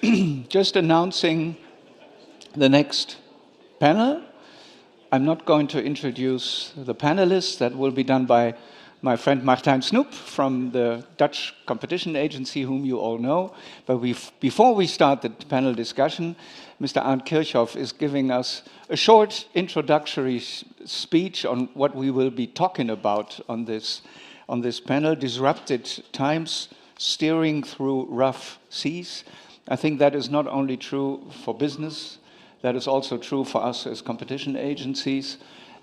Just announcing the next panel. I'm not going to introduce the panelists. That will be done by my friend Martijn Snoep from the Dutch Competition Agency, whom you all know. But before we start the panel discussion, Mr. Arndt Kirchhoff is giving us a short introductory speech on what we will be talking about on this panel, Disrupted Times, Steering Through Rough Seas. I think that is not only true for business, that is also true for us as competition agencies,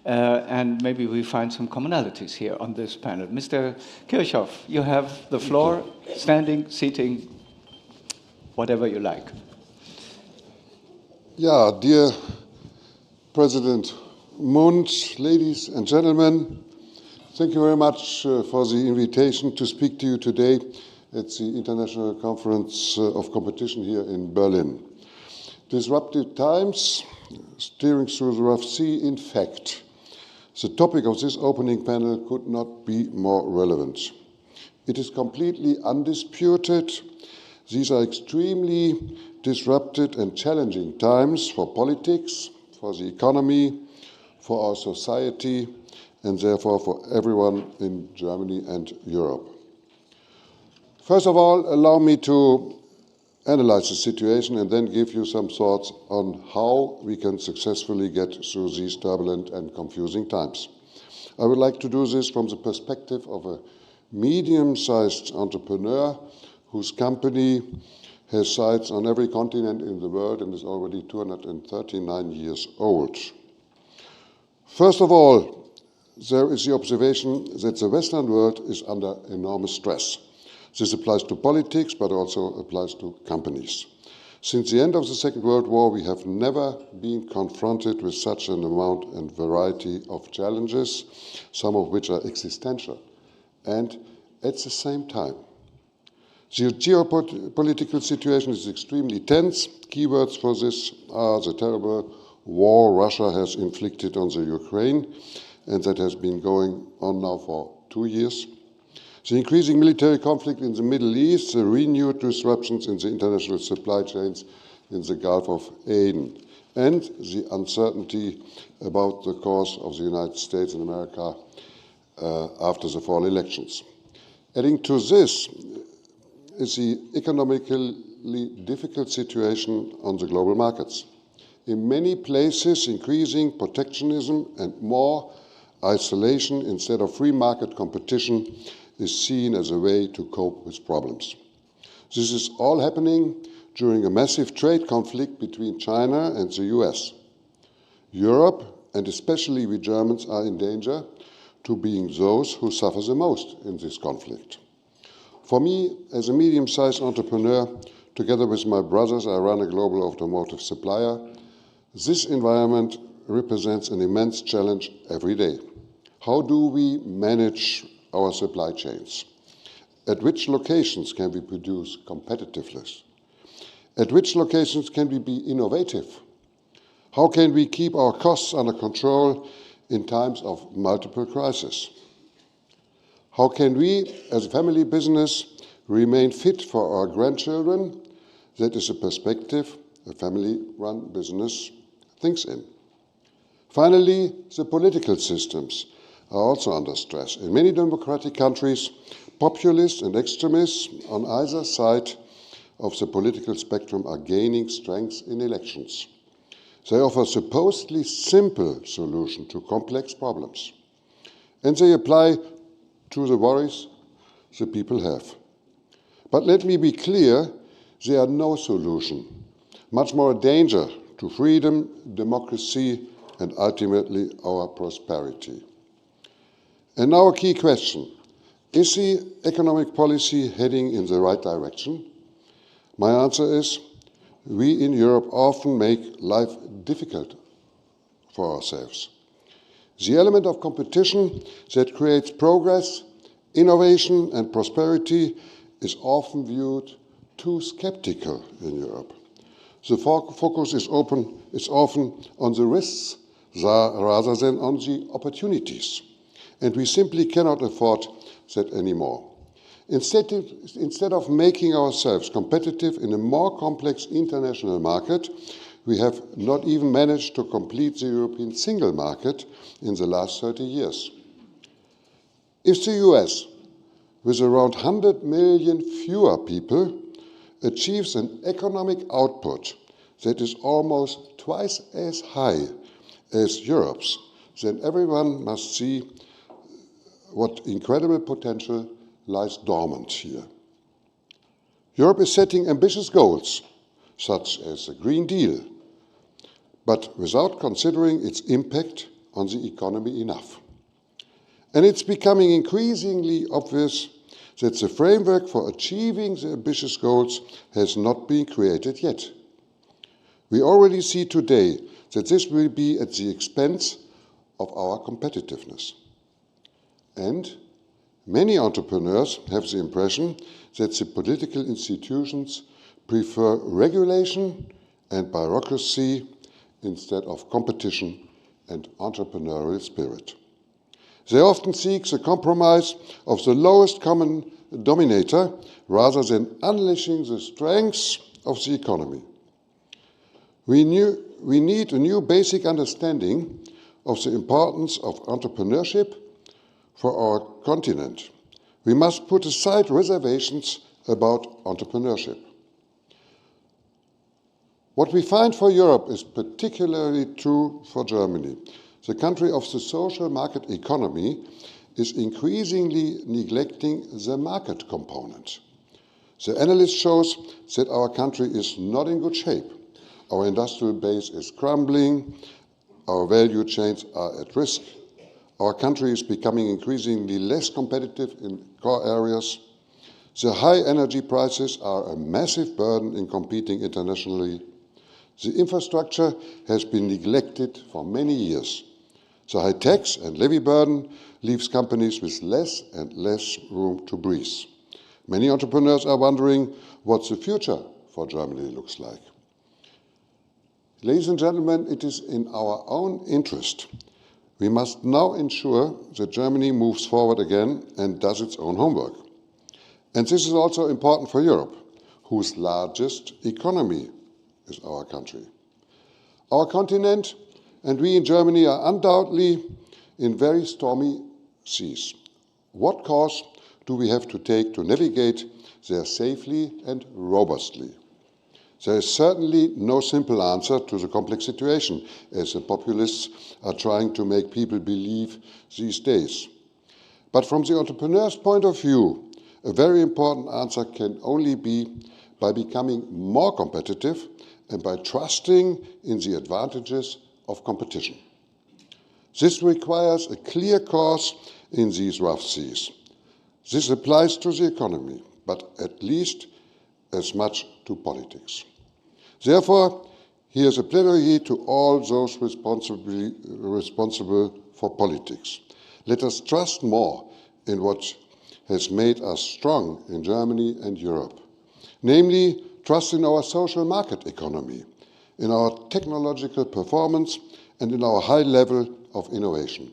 and maybe we find some commonalities here on this panel. Mr. Kirchhoff, you have the floor, standing, sitting, whatever you like. Yeah, dear President Mund, ladies and gentlemen, thank you very much for the invitation to speak to you today at the International Conference of Competition here in Berlin. Disruptive times, steering through the rough sea. In fact, the topic of this opening panel could not be more relevant. It is completely undisputed. These are extremely disrupted and challenging times for politics, for the economy, for our society, and therefore for everyone in Germany and Europe. First of all, allow me to analyze the situation and then give you some thoughts on how we can successfully get through these turbulent and confusing times. I would like to do this from the perspective of a medium-sized entrepreneur whose company has sites on every continent in the world and is already 239 years old. First of all, there is the observation that the Western world is under enormous stress. This applies to politics, but also applies to companies. Since the end of the Second World War, we have never been confronted with such an amount and variety of challenges, some of which are existential. And at the same time, the geopolitical situation is extremely tense. Keywords for this are the terrible war Russia has inflicted on the Ukraine, and that has been going on now for 2 years. The increasing military conflict in the Middle East, the renewed disruptions in the international supply chains in the Gulf of Aden, and the uncertainty about the course of the United States and America after the fall elections. Adding to this is the economically difficult situation on the global markets. In many places, increasing protectionism and more isolation instead of free market competition is seen as a way to cope with problems. This is all happening during a massive trade conflict between China and the US. Europe, and especially we Germans, are in danger to being those who suffer the most in this conflict. For me, as a medium-sized entrepreneur, together with my brothers, I run a global automotive supplier. This environment represents an immense challenge every day. How do we manage our supply chains? At which locations can we produce competitiveness? At which locations can we be innovative? How can we keep our costs under control in times of multiple crises? How can we, as a family business, remain fit for our grandchildren? That is a perspective a family-run business thinks in. Finally, the political systems are also under stress. In many democratic countries, populists and extremists on either side of the political spectrum are gaining strength in elections. They offer supposedly simple solutions to complex problems, and they apply to the worries the people have. But let me be clear, they are no solution, much more a danger to freedom, democracy, and ultimately our prosperity. And now a key question. Is the economic policy heading in the right direction? My answer is, we in Europe often make life difficult for ourselves. The element of competition that creates progress, innovation, and prosperity is often viewed too skeptical in Europe. The focus is often on the risks rather than on the opportunities. And we simply cannot afford that anymore. Instead of making ourselves competitive in a more complex international market, we have not even managed to complete the European single market in the last 30 years. If the US, with around 100 million fewer people, achieves an economic output that is almost twice as high as Europe's, then everyone must see what incredible potential lies dormant here. Europe is setting ambitious goals, such as the Green Deal, but without considering its impact on the economy enough. And it's becoming increasingly obvious that the framework for achieving the ambitious goals has not been created yet. We already see today that this will be at the expense of our competitiveness. And many entrepreneurs have the impression that the political institutions prefer regulation and bureaucracy instead of competition and entrepreneurial spirit. They often seek the compromise of the lowest common denominator rather than unleashing the strengths of the economy. We need a new basic understanding of the importance of entrepreneurship for our continent. We must put aside reservations about entrepreneurship. What we find for Europe is particularly true for Germany. The country of the social market economy is increasingly neglecting the market component. The analyst shows that our country is not in good shape. Our industrial base is crumbling, our value chains are at risk, our country is becoming increasingly less competitive in core areas. The high energy prices are a massive burden in competing internationally. The infrastructure has been neglected for many years. The high tax and levy burden leaves companies with less and less room to breathe. Many entrepreneurs are wondering what the future for Germany looks like. Ladies and gentlemen, it is in our own interest. We must now ensure that Germany moves forward again and does its own homework. And this is also important for Europe, whose largest economy is our country. Our continent and we in Germany are undoubtedly in very stormy seas. What course do we have to take to navigate there safely and robustly? There is certainly no simple answer to the complex situation, as the populists are trying to make people believe these days. But from the entrepreneur's point of view, a very important answer can only be by becoming more competitive and by trusting in the advantages of competition. This requires a clear course in these rough seas. This applies to the economy, but at least as much to politics. Therefore, here's a plea to all those responsible for politics. Let us trust more in what has made us strong in Germany and Europe, namely trust in our social market economy, in our technological performance, and in our high level of innovation.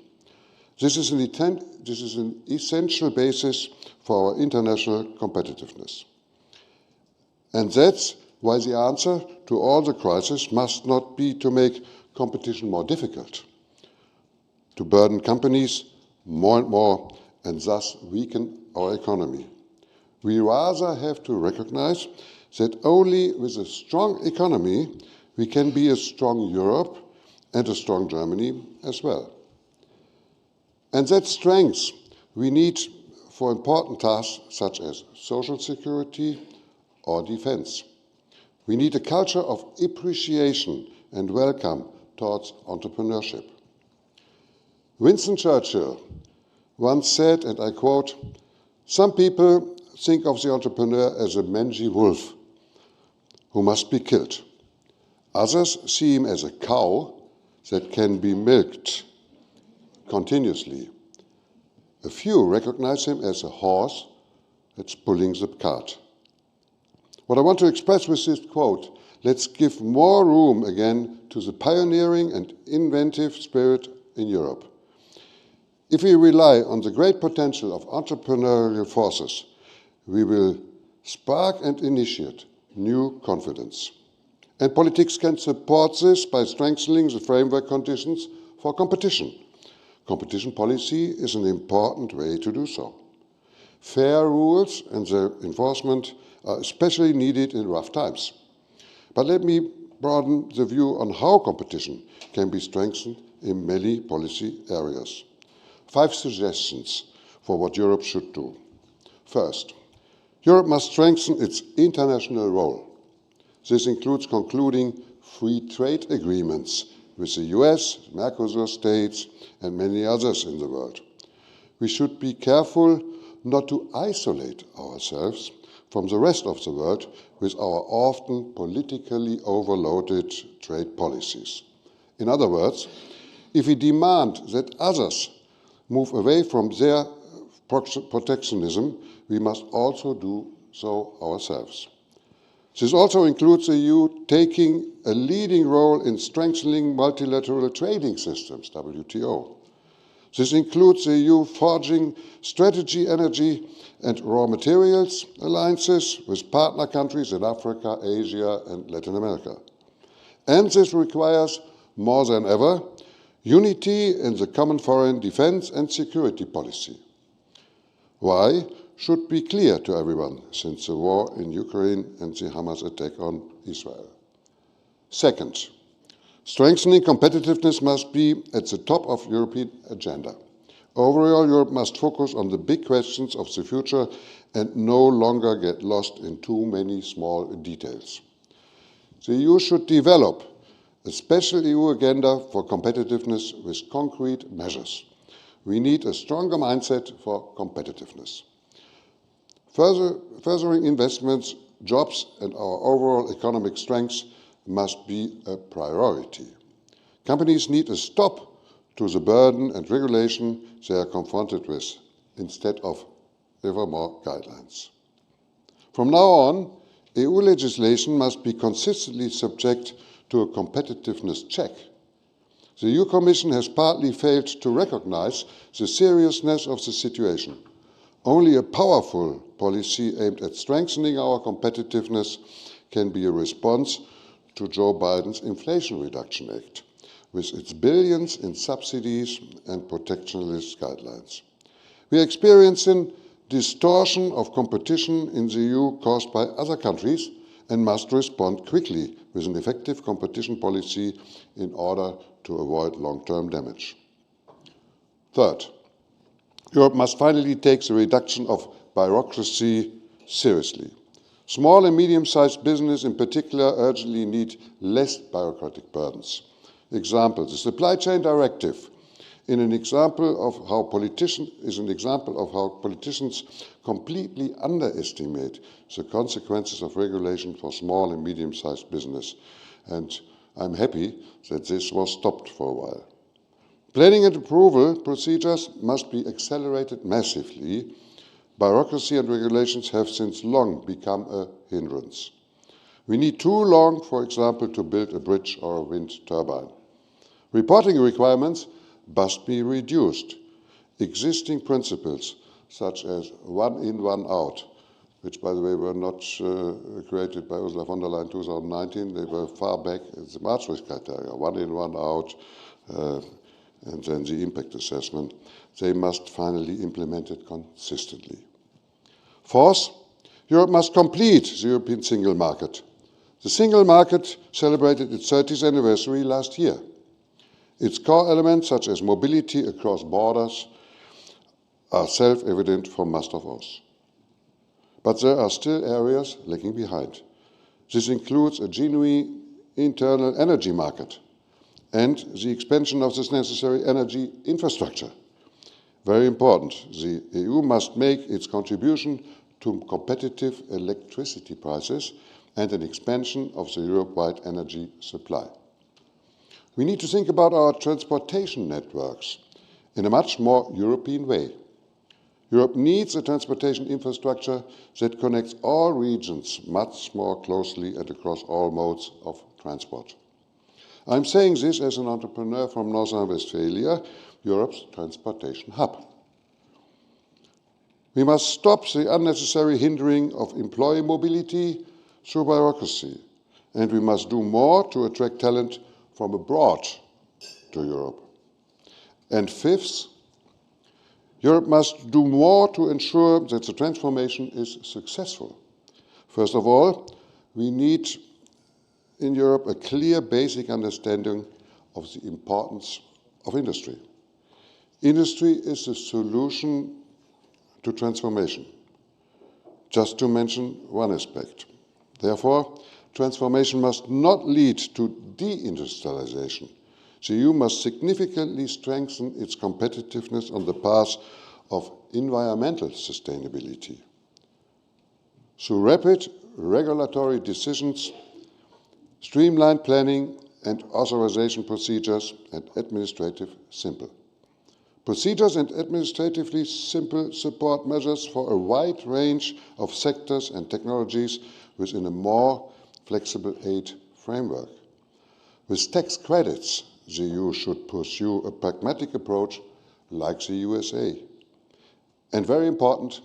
This is an essential basis for our international competitiveness. And that's why the answer to all the crises must not be to make competition more difficult, to burden companies more and more, and thus weaken our economy. We rather have to recognize that only with a strong economy we can be a strong Europe and a strong Germany as well. And that strength we need for important tasks such as social security or defense. We need a culture of appreciation and welcome towards entrepreneurship. Winston Churchill once said, and I quote, "Some people think of the entrepreneur as a mangy wolf who must be killed. Others see him as a cow that can be milked continuously. A few recognize him as a horse that's pulling the cart." What I want to express with this quote, let's give more room again to the pioneering and inventive spirit in Europe. If we rely on the great potential of entrepreneurial forces, We will spark and initiate new confidence. And politics can support this by strengthening the framework conditions for competition. Competition policy is an important way to do so. Fair rules and their enforcement are especially needed in rough times. But let me broaden the view on how competition can be strengthened in many policy areas. 5 suggestions for what Europe should do. First, Europe must strengthen its international role. This includes concluding free trade agreements with the US, Mercosur states, and many others in the world. We should be careful not to isolate ourselves from the rest of the world with our often politically overloaded trade policies. In other words, if we demand that others move away from their protectionism, we must also do so ourselves. This also includes the EU taking a leading role in strengthening multilateral trading systems, WTO. This includes the EU forging strategy, energy, and raw materials alliances with partner countries in Africa, Asia, and Latin America. And this requires, more than ever, unity in the common foreign defense and security policy. Why should be clear to everyone since the war in Ukraine and the Hamas attack on Israel. Second, strengthening competitiveness must be at the top of the European agenda. Overall, Europe must focus on the big questions of the future and no longer get lost in too many small details. The EU should develop a special EU agenda for competitiveness with concrete measures. We need a stronger mindset for competitiveness. Furthering investments, jobs, and our overall economic strength must be a priority. Companies need a stop to the burden and regulation they are confronted with, instead of ever more guidelines. From now on, EU legislation must be consistently subject to a competitiveness check. The EU Commission has partly failed to recognize the seriousness of the situation. Only a powerful policy aimed at strengthening our competitiveness can be a response to Joe Biden's Inflation Reduction Act, with its billions in subsidies and protectionist guidelines. We are experiencing distortion of competition in the EU caused by other countries and must respond quickly with an effective competition policy in order to avoid long-term damage. Third, Europe must finally take the reduction of bureaucracy seriously. Small and medium-sized business in particular urgently need less bureaucratic burdens. Example, the Supply Chain Directive is an example of how politicians completely underestimate the consequences of regulation for small and medium-sized business. And I'm happy that this was stopped for a while. Planning and approval procedures must be accelerated massively. Bureaucracy and regulations have since long become a hindrance. We need too long, for example, to build a bridge or a wind turbine. Reporting requirements must be reduced. Existing principles, such as one in, one out, which, by the way, were not created by Ursula von der Leyen in 2019, they were far back as the Maastricht criteria, one in, one out, and then the impact assessment, they must finally be implemented consistently. Fourth, Europe must complete the European single market. The single market celebrated its 30th anniversary last year. Its core elements, such as mobility across borders, are self-evident for most of us. But there are still areas lagging behind. This includes a genuine internal energy market and the expansion of this necessary energy infrastructure. Very important, the EU must make its contribution to competitive electricity prices and an expansion of the Europe-wide energy supply. We need to think about our transportation networks in a much more European way. Europe needs a transportation infrastructure that connects all regions much more closely and across all modes of transport. I'm saying this as an entrepreneur from North Rhine-Westphalia, Europe's transportation hub. We must stop the unnecessary hindering of employee mobility through bureaucracy, and we must do more to attract talent from abroad to Europe. And fifth, Europe must do more to ensure that the transformation is successful. First of all, we need in Europe a clear basic understanding of the importance of industry. Industry is the solution to transformation, just to mention one aspect. Therefore, transformation must not lead to deindustrialization. The EU must significantly strengthen its competitiveness on the path of environmental sustainability. Through rapid regulatory decisions, streamlined planning and authorization procedures, and administrative simple. Procedures and administratively simple support measures for a wide range of sectors and technologies within a more flexible aid framework. With tax credits, the EU should pursue a pragmatic approach like the USA. And very important,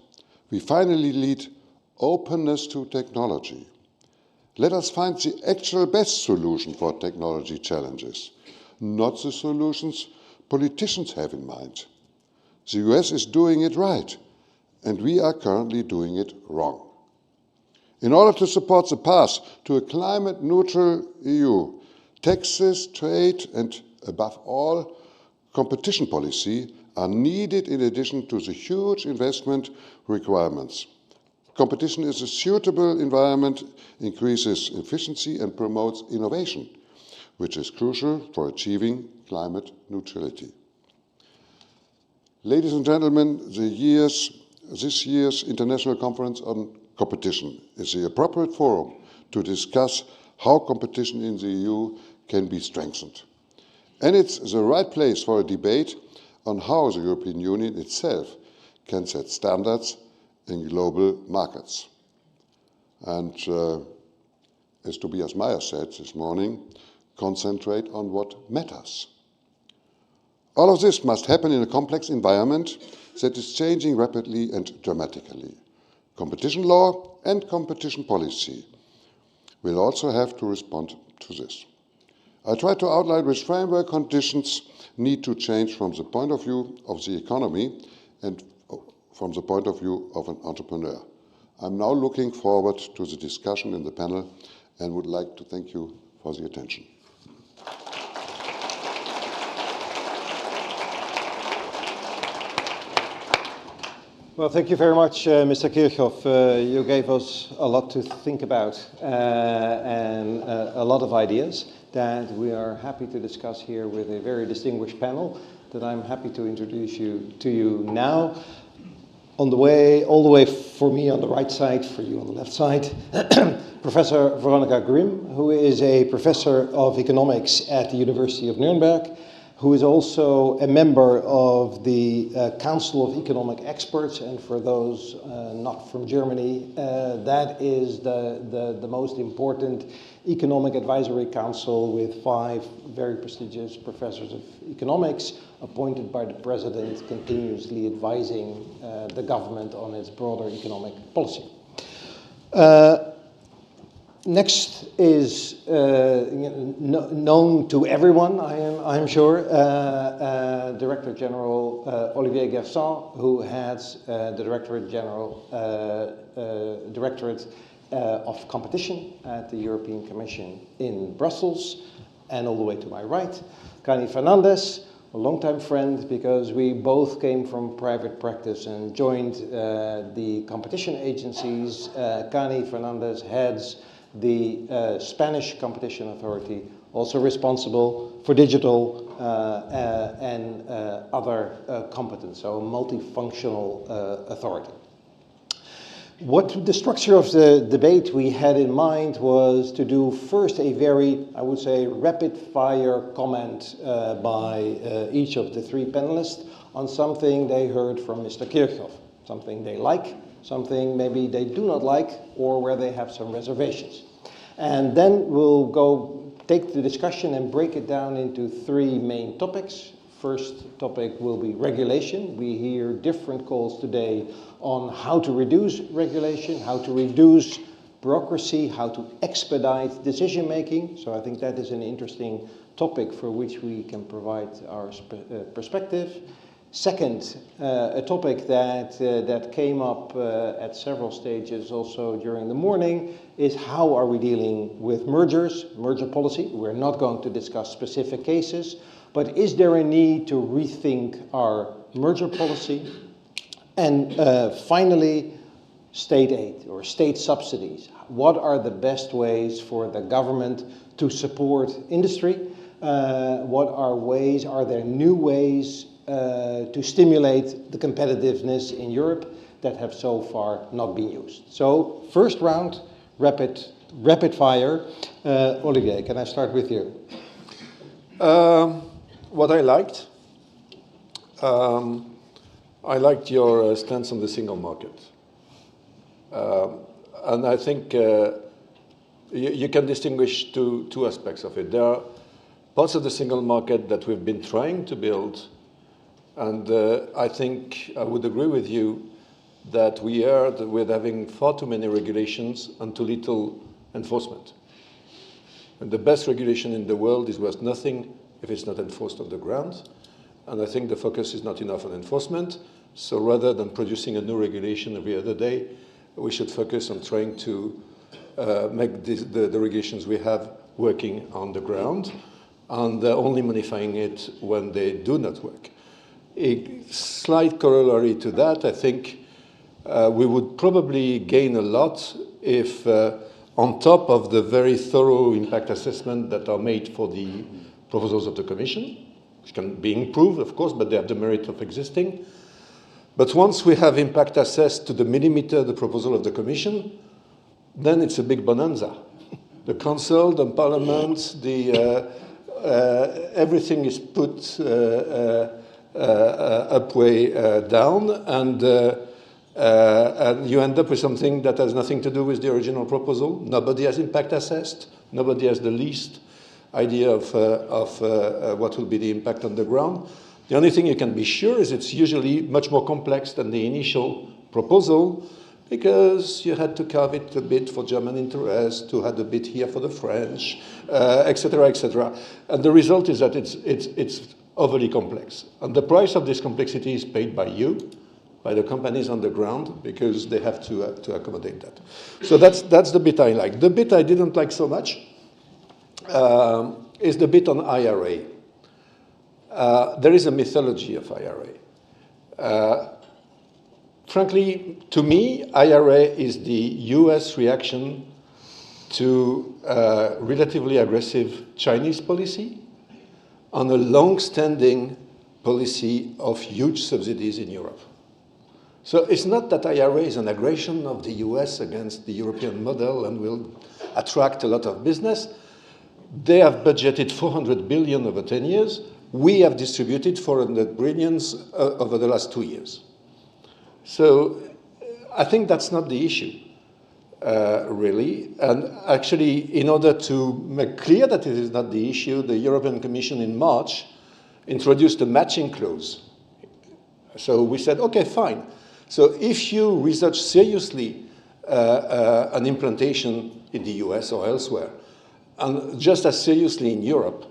we finally lead openness to technology. Let us find the actual best solution for technology challenges, not the solutions politicians have in mind. The US is doing it right, and we are currently doing it wrong. In order to support the path to a climate-neutral EU, taxes, trade, and above all, competition policy are needed in addition to the huge investment requirements. Competition is a suitable environment, increases efficiency and promotes innovation, which is crucial for achieving climate neutrality. Ladies and gentlemen, this year's International Conference on Competition is the appropriate forum to discuss how competition in the EU can be strengthened. And it's the right place for a debate on how the European Union itself can set standards in global markets. And as Tobias Meyer said this morning, concentrate on what matters. All of this must happen in a complex environment that is changing rapidly and dramatically. Competition law and competition policy will also have to respond to this. I tried to outline which framework conditions need to change from the point of view of the economy and from the point of view of an entrepreneur. I'm now looking forward to the discussion in the panel and would like to thank you for the attention. Well, thank you very much, Mr. Kirchhoff. You gave us a lot to think about and a lot of ideas that we are happy to discuss here with a very distinguished panel that I'm happy to introduce to you now. All the way for me on the right side, for you on the left side, Professor Veronica Grimm, who is a professor of economics at the University of Nuremberg, who is also a member of the Council of Economic Experts, and for those not from Germany, that is the most important economic advisory council with 5 very prestigious professors of economics appointed by the president, continuously advising the government on its broader economic policy. Next is known to everyone, I'm sure, Director General Olivier Gerson, who heads the Directorate of Competition at the European Commission in Brussels, and all the way to my right, Kani Fernandez, a longtime friend because we both came from private practice and joined the competition agencies. Kani Fernandez heads the Spanish Competition Authority, also responsible for digital and other competence, so a multifunctional authority. What the structure of the debate we had in mind was to do first a very, I would say, rapid-fire comment by each of the 3 panelists on something they heard from Mr. Kirchhoff, something they like, something maybe they do not like, or where they have some reservations. And then we'll go take the discussion and break it down into 3 main topics. First topic will be regulation. We hear different calls today on how to reduce regulation, how to reduce bureaucracy, how to expedite decision making. So I think that is an interesting topic for which we can provide our perspective. Second, a topic that came up at several stages also during the morning is how are we dealing with mergers, merger policy. We're not going to discuss specific cases, but is there a need to rethink our merger policy? And finally, state aid or state subsidies. What are the best ways for the government to support industry? Are there new ways to stimulate the competitiveness in Europe that have so far not been used? So first round, rapid fire. Olivier, can I start with you? What I liked your stance on the single market. And I think you can distinguish two aspects of it. There are parts of the single market that we've been trying to build, and I think I would agree with you that we are with having far too many regulations and too little enforcement. And the best regulation in the world is worth nothing if it's not enforced on the ground. And I think the focus is not enough on enforcement. So rather than producing a new regulation every other day, we should focus on trying to make the regulations we have working on the ground and only modifying it when they do not work. A slight corollary to that, I think we would probably gain a lot if on top of the very thorough impact assessment that are made for the proposals of the Commission, which can be improved, of course, but they have the merit of existing. But once we have impact assessed to the millimeter the proposal of the Commission, then it's a big bonanza. The Council, the Parliament, everything is put up way down, and you end up with something that has nothing to do with the original proposal. Nobody has impact assessed. Nobody has the least idea of what will be the impact on the ground. The only thing you can be sure is it's usually much more complex than the initial proposal, because you had to carve it a bit for German interests, to have a bit here for the French, etc., etc. And the result is that it's overly complex. And the price of this complexity is paid by you, by the companies on the ground, because they have to accommodate that. So that's the bit I like. The bit I didn't like so much is the bit on IRA. There is a mythology of IRA. Frankly, to me, IRA is the US reaction to relatively aggressive Chinese policy on a long-standing policy of huge subsidies in Europe. So it's not that IRA is an aggression of the US against the European model and will attract a lot of business. They have budgeted 400 billion over 10 years. We have distributed 400 billion over the last 2 years. So I think that's not the issue, really. And actually, in order to make clear that it is not the issue, the European Commission in March introduced a matching clause. So we said, okay, fine. So if you research seriously an implantation in the US or elsewhere, and just as seriously in Europe,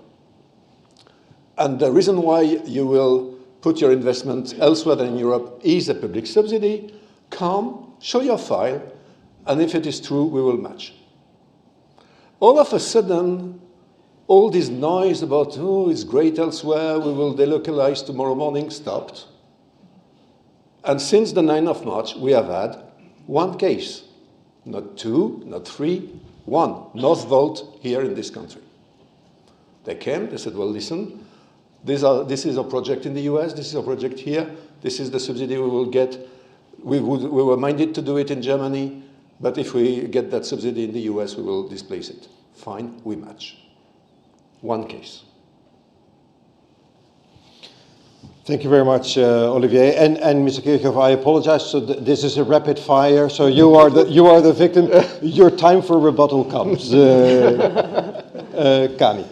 and the reason why you will put your investment elsewhere than in Europe is a public subsidy, come, show your file, and if it is true, we will match. All of a sudden, all this noise about, oh, it's great elsewhere, we will delocalize tomorrow morning, stopped. And since the 9th of March, we have had one case, not two, not three, one, Northvolt here in this country. They came, they said, well, listen, this is a project in the US, this is a project here, this is the subsidy we will get. We were minded to do it in Germany, but if we get that subsidy in the US, we will displace it. Fine, we match. One case. Thank you very much, Olivier. And Mr. Kirchhoff, I apologize. So this is a rapid fire. So you are the victim. Your time for rebuttal comes. Kani.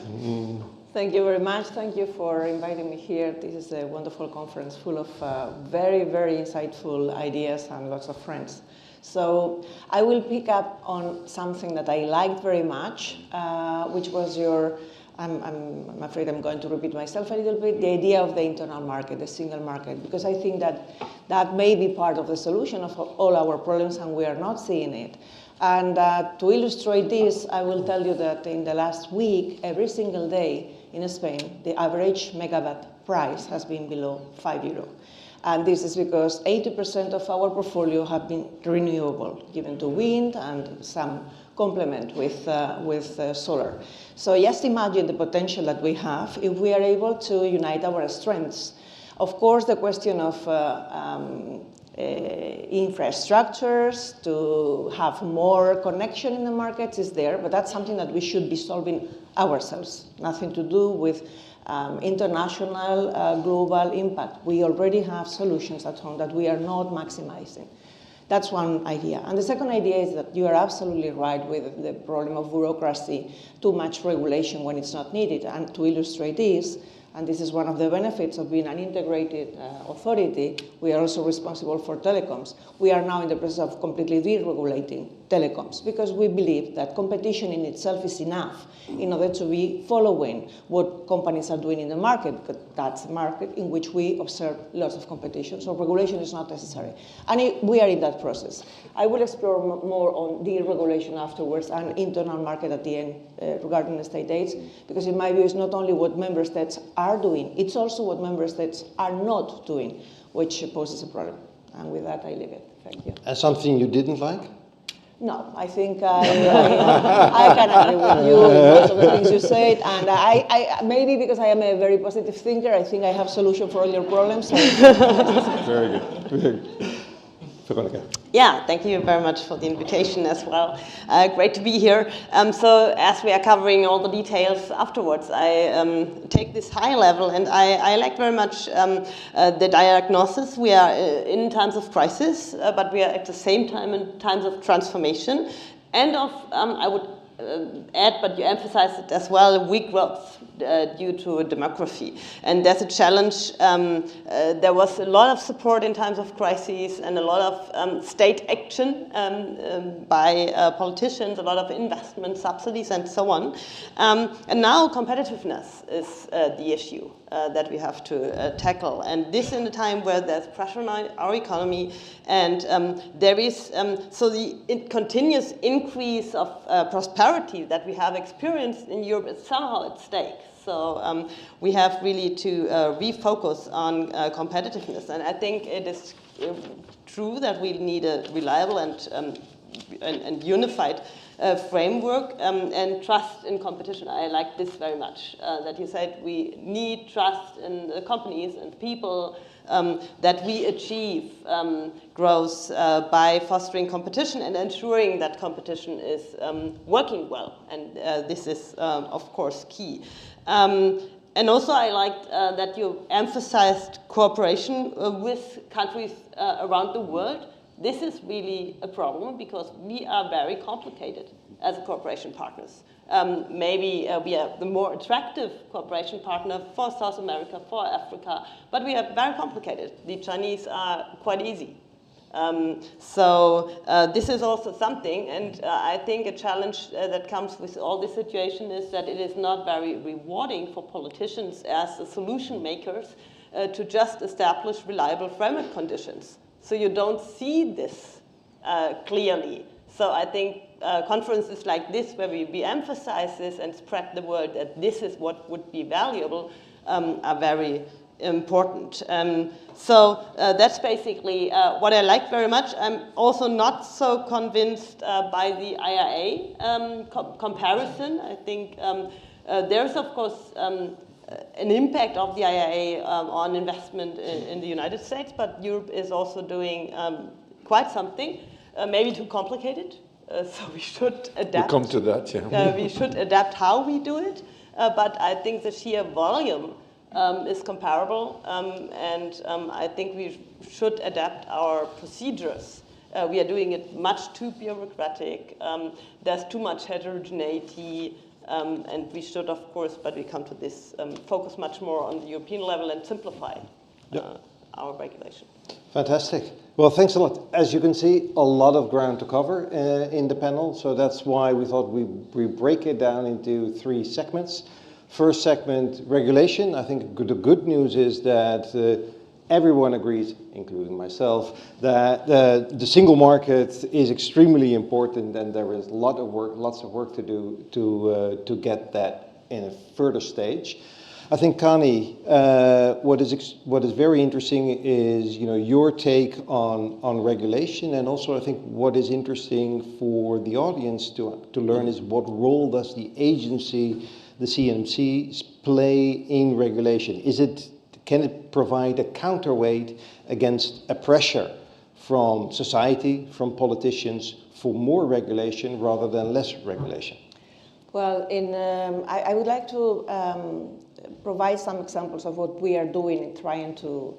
Thank you very much. Thank you for inviting me here. This is a wonderful conference full of very, very insightful ideas and lots of friends. So I will pick up on something that I liked very much, which was your, I'm afraid I'm going to repeat myself a little bit, the idea of the internal market, the single market, because I think that that may be part of the solution of all our problems and we are not seeing it. And to illustrate this, I will tell you that in the last week, every single day in Spain, the average megawatt price has been below €5. And this is because 80% of our portfolio have been renewable, given to wind and some complement with solar. So just imagine the potential that we have if we are able to unite our strengths. Of course, the question of infrastructures to have more connection in the markets is there, but that's something that we should be solving ourselves. Nothing to do with international global impact. We already have solutions at home that we are not maximizing. That's one idea. And the second idea is that you are absolutely right with the problem of bureaucracy, too much regulation when it's not needed. And to illustrate this, and this is one of the benefits of being an integrated authority, we are also responsible for telecoms. We are now in the process of completely deregulating telecoms because we believe that competition in itself is enough in order to be following what companies are doing in the market, because that's a market in which we observe lots of competition. So regulation is not necessary. And we are in that process. I will explore more on deregulation afterwards and internal market at the end regarding the state aids, because in my view, it's not only what member states are doing, it's also what member states are not doing, which poses a problem. And with that, I leave it. Thank you. And something you didn't like? No, I think I can agree with you most of the things you said, and I maybe because I am a very positive thinker, I think I have solution for all your problems. So. Very good. Very good. Veronica. Yeah, thank you very much for the invitation as well. Great to be here. So as we are covering all the details afterwards, I take this high level, and I like very much the diagnosis. We are in times of crisis, but we are at the same time in times of transformation, and of, I would add, but you emphasized it as well, weak growth due to demography. And there's a challenge. There was a lot of support in times of crises and a lot of state action by politicians, a lot of investment subsidies and so on. And now competitiveness is the issue that we have to tackle. And this in a time where there's pressure on our economy, and there is so the continuous increase of prosperity that we have experienced in Europe is somehow at stake. So we have really to refocus on competitiveness. And I think it is true that we need a reliable and unified framework and trust in competition. I like this very much, that you said we need trust in the companies and people, that we achieve growth by fostering competition and ensuring that competition is working well. And this is, of course, key. And also I liked that you emphasized cooperation with countries around the world. This is really a problem because we are very complicated as cooperation partners. Maybe we are the more attractive cooperation partner for South America, for Africa, but we are very complicated. The Chinese are quite easy. So this is also something, and I think a challenge that comes with all this situation is that it is not very rewarding for politicians as the solution makers to just establish reliable framework conditions. So you don't see this clearly. So I think conferences like this, where we emphasize this and spread the word that this is what would be valuable, are very important. So that's basically what I like very much. I'm also not so convinced by the IRA comparison. I think there's, of course, an impact of the IRA on investment in the United States, but Europe is also doing quite something, maybe too complicated. So we should adapt. We'll come to that, yeah. We should adapt how we do it, but I think the sheer volume is comparable, and I think we should adapt our procedures. We are doing it much too bureaucratic. There's too much heterogeneity. And we should, of course, but we come to this, focus much more on the European level and simplify our regulation. Fantastic. Well, thanks a lot. As you can see, a lot of ground to cover in the panel, so that's why we thought we break it down into 3 segments. First segment, regulation. I think the good news is that everyone agrees, including myself, that the single market is extremely important, and there is lots of work to do to get that in a further stage. I think, Kani, what is very interesting is your take on regulation, and also I think what is interesting for the audience to learn is what role does the agency, the CMC, play in regulation? Can it provide a counterweight against a pressure from society, from politicians, for more regulation rather than less regulation? Well, I would like to provide some examples of what we are doing in trying to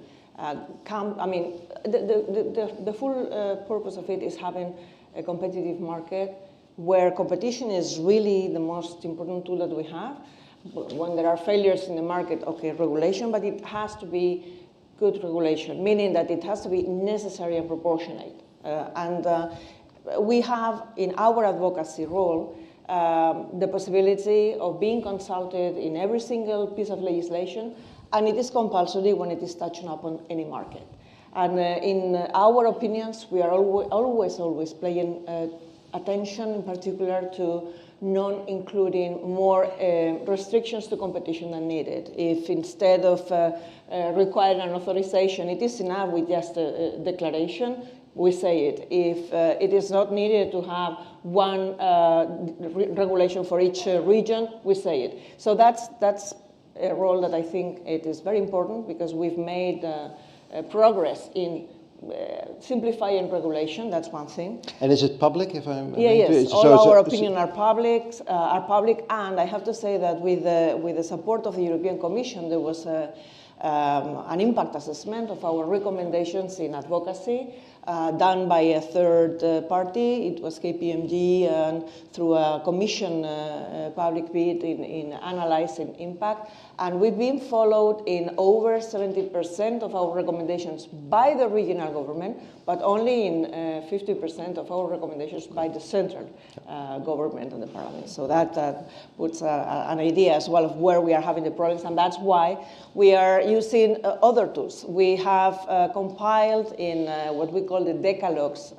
the full purpose of it is having a competitive market where competition is really the most important tool that we have. When there are failures in the market, okay, regulation, but it has to be good regulation, meaning that it has to be necessary and proportionate. We have, in our advocacy role, the possibility of being consulted in every single piece of legislation, and it is compulsory when it is touching upon any market. And in our opinions, we are always paying attention in particular to non-including more restrictions to competition than needed. If instead of requiring an authorization, it is enough with just a declaration, we say it. If it is not needed to have one regulation for each region, we say it. So that's a role that I think it is very important, because we've made progress in simplifying regulation. That's one thing. And is it public? If I'm yes, all our opinions are public, and I have to say that with the support of the European Commission, there was an impact assessment of our recommendations in advocacy done by a third party. It was KPMG, and through a commission public bid in analyzing impact. And we've been followed in over 70% of our recommendations by the regional government, but only in 50% of our recommendations by the central government and the parliament. So that puts an idea as well of where we are having the problems, and that's why we are using other tools. We have compiled in what we call the decalogues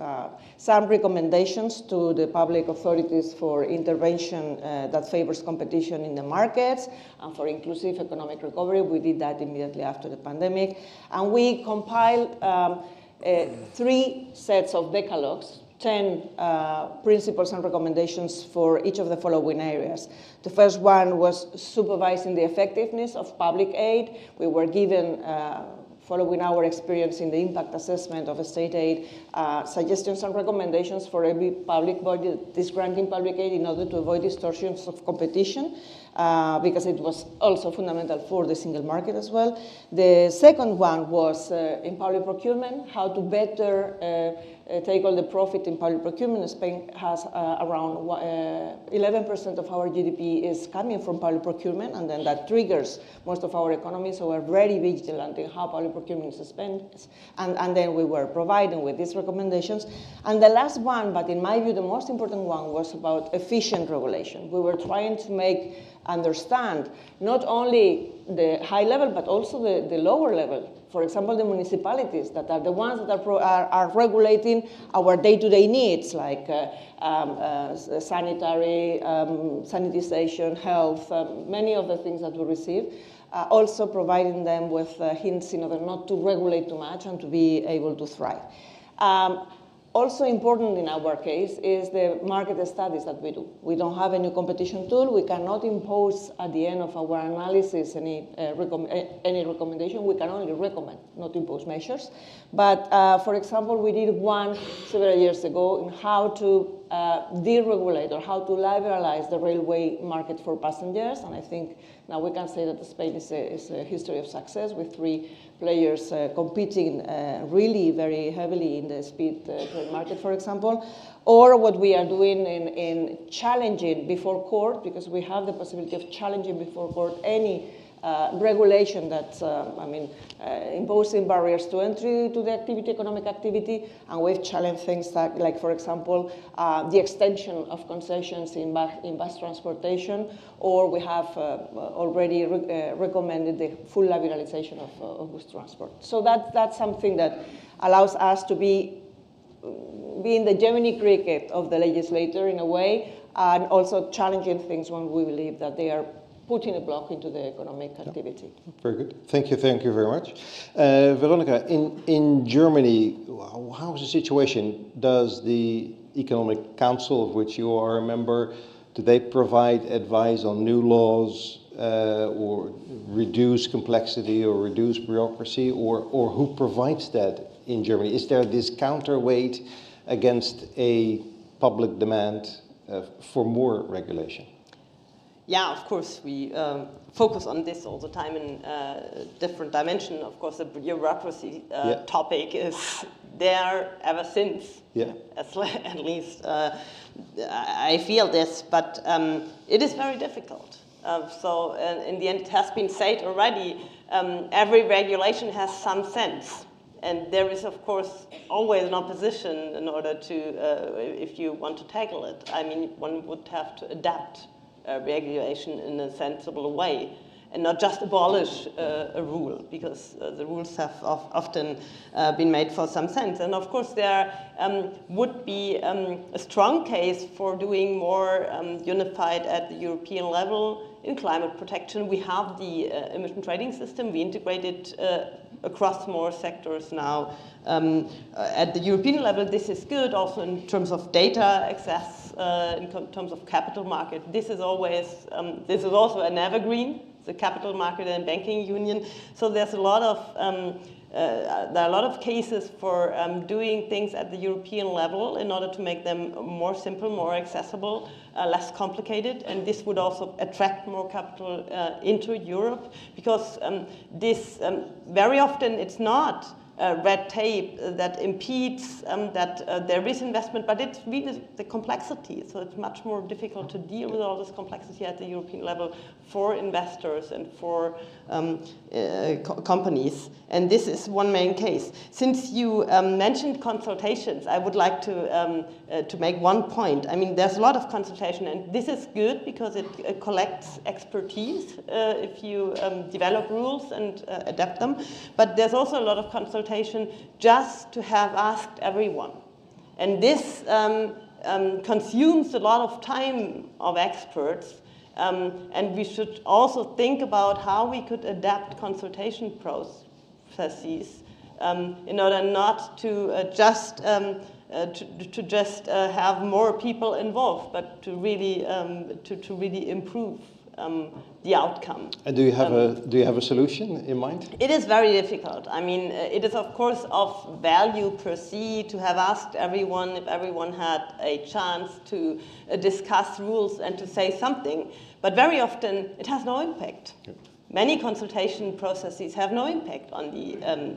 some recommendations to the public authorities for intervention that favors competition in the markets and for inclusive economic recovery. We did that immediately after the pandemic. And we compiled 3 sets of decalogues, 10 principles and recommendations for each of the following areas. The first one was supervising the effectiveness of public aid. We were given, following our experience in the impact assessment of state aid, suggestions and recommendations for every public body that is granting public aid in order to avoid distortions of competition, because it was also fundamental for the single market as well. The second one was in public procurement, how to better take all the profit in public procurement. Spain has around 11% of our GDP is coming from public procurement, and then that triggers most of our economy, so we're very vigilant in how public procurement is spent, and then we were providing with these recommendations. And the last one, but in my view the most important one, was about efficient regulation. We were trying to understand not only the high level, but also the lower level. For example, the municipalities that are the ones that are regulating our day-to-day needs, like sanitary, sanitization, health, many of the things that we receive, also providing them with hints in order not to regulate too much and to be able to thrive. Also important in our case is the market studies that we do. We don't have a new competition tool. We cannot impose at the end of our analysis any recommendation. We can only recommend, not impose measures. But for example, we did one several years ago in how to deregulate or how to liberalize the railway market for passengers. And I think now we can say that Spain is a history of success with 3 players competing really very heavily in the speed train market, for example. Or what we are doing in challenging before court, because we have the possibility of challenging before court any regulation that's, imposing barriers to entry to the activity, economic activity, and we've challenged things that, like, for example, the extension of concessions in bus transportation, or we have already recommended the full liberalization of bus transport. So that's something that allows us to be in the Gemini cricket of the legislator in a way, and also challenging things when we believe that they are putting a block into the economic activity. Very good. Thank you very much. Veronica, in Germany, how is the situation? Does the Economic Council, of which you are a member, do they provide advice on new laws or reduce complexity or reduce bureaucracy, or who provides that in Germany? Is there this counterweight against a public demand for more regulation? Yeah, of course, we focus on this all the time in different dimensions. Of course, the bureaucracy topic is there ever since, at least I feel this, but it is very difficult. So in the end, it has been said already, every regulation has some sense. And there is, of course, always an opposition in order to, if you want to tackle it. I mean, one would have to adapt regulation in a sensible way and not just abolish a rule, because the rules have often been made for some sense. And of course there would be a strong case for doing more unified at the European level. In climate protection, we have the emission trading system. We integrate it across more sectors now. At the European level, this is good also in terms of data access, in terms of capital market. This is also an evergreen, the capital market and banking union. So there's a lot of there are a lot of cases for doing things at the European level in order to make them more simple, more accessible, less complicated, and this would also attract more capital into Europe, because this very often it's not red tape that impedes that there is investment, but it's really the complexity. So it's much more difficult to deal with all this complexity at the European level for investors and for companies. And this is one main case. Since you mentioned consultations, I would like to make one point. I mean, there's a lot of consultation, and this is good because it collects expertise if you develop rules and adapt them. But there's also a lot of consultation just to have asked everyone. And this consumes a lot of time of experts, and we should also think about how we could adapt consultation processes in order not to just have more people involved, but to really improve the outcome. And do you have a solution in mind? It is very difficult. I mean, it is of course of value per se to have asked everyone, if everyone had a chance to discuss rules and to say something. But very often it has no impact. Yep. Many consultation processes have no impact on the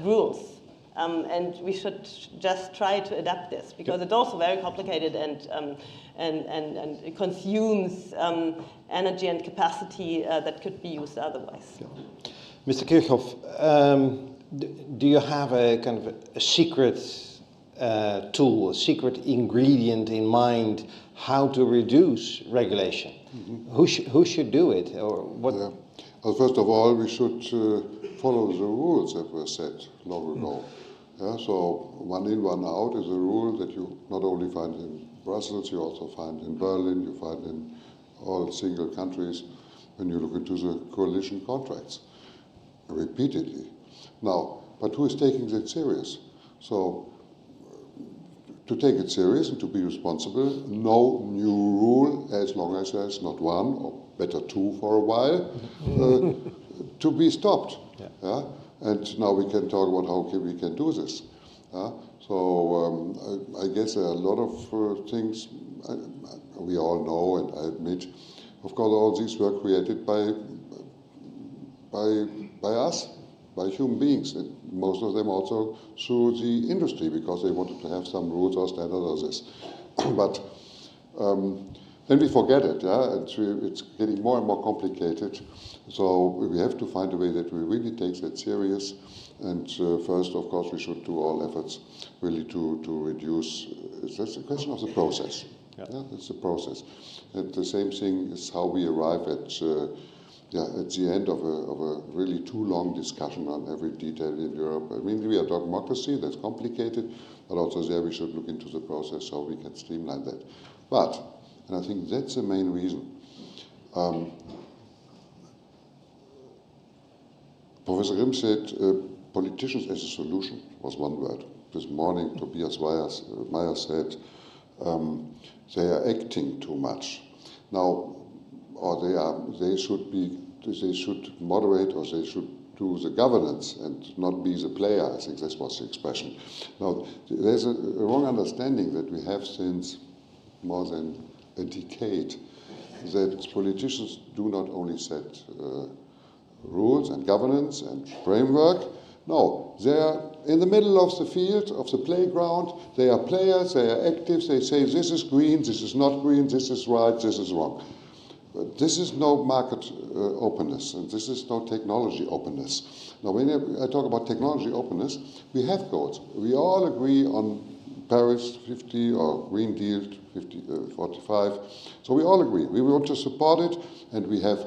rules. And we should just try to adapt this, because it's also very complicated and it consumes energy and capacity that could be used otherwise. Yeah. Mr. Kirchhoff, do you have a kind of a secret tool, a secret ingredient in mind how to reduce regulation? Mm-hmm. Who should do it, or what? Yeah. Well, first of all, we should follow the rules that were set long ago. Yeah, so one in, one out is a rule that you not only find in Brussels, you also find in Berlin, you find in all single countries when you look into the coalition contracts repeatedly. Now, but who is taking that serious? So to take it serious and to be responsible, no new rule as long as there's not one, or better two for a while, to be stopped. Yeah. Yeah? And now we can talk about how we can do this. So I guess there are a lot of things we all know, and I admit, of course, all these were created by us, by human beings, and most of them also through the industry, because they wanted to have some rules or standards or this. But then we forget it, yeah? It's getting more and more complicated. So we have to find a way that we really take that serious. And first, of course, we should do all efforts really to reduce. That's a question of the process. Yeah, it's the process. And the same thing is how we arrive at the end of a really too long discussion on every detail in Europe. I mean, we are a democracy, that's complicated, but also there we should look into the process so we can streamline that. But, and I think that's the main reason, Professor Grimm said, politicians as a solution was one word. This morning, Tobias Meyer said, they are acting too much. Now, or they should moderate, or they should do the governance and not be the player. I think that was the expression. Now, there's a wrong understanding that we have since more than a decade, that politicians do not only set rules and governance and framework. No, they are in the middle of the field, of the playground. They are players, they are active, they say this is green, this is not green, this is right, this is wrong. But this is no market openness, and this is no technology openness. Now, when I talk about technology openness, we have goals. We all agree on Paris 50 or Green Deal 45. So we all agree. We want to support it, and we have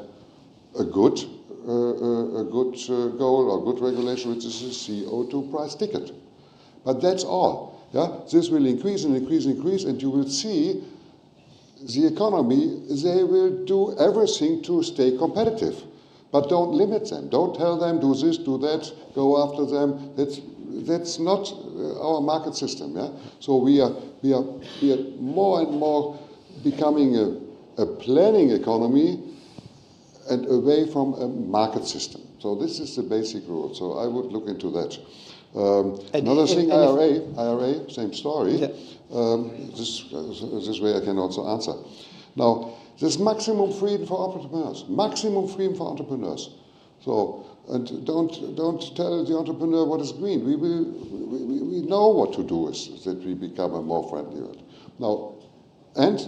a good goal or good regulation, which is a CO2 price ticket. But that's all. Yeah? This will increase and increase and increase, and you will see the economy, they will do everything to stay competitive. But don't limit them. Don't tell them, do this, do that, go after them. That's not our market system. Yeah? So we are more and more becoming a planning economy and away from a market system. So this is the basic rule. So I would look into that. Another thing, IRA, same story. Yeah. This way I can also answer. Now, there's maximum freedom for entrepreneurs. Maximum freedom for entrepreneurs. So, and don't tell the entrepreneur what is green. We know what to do is that we become a more friendly world. Now, and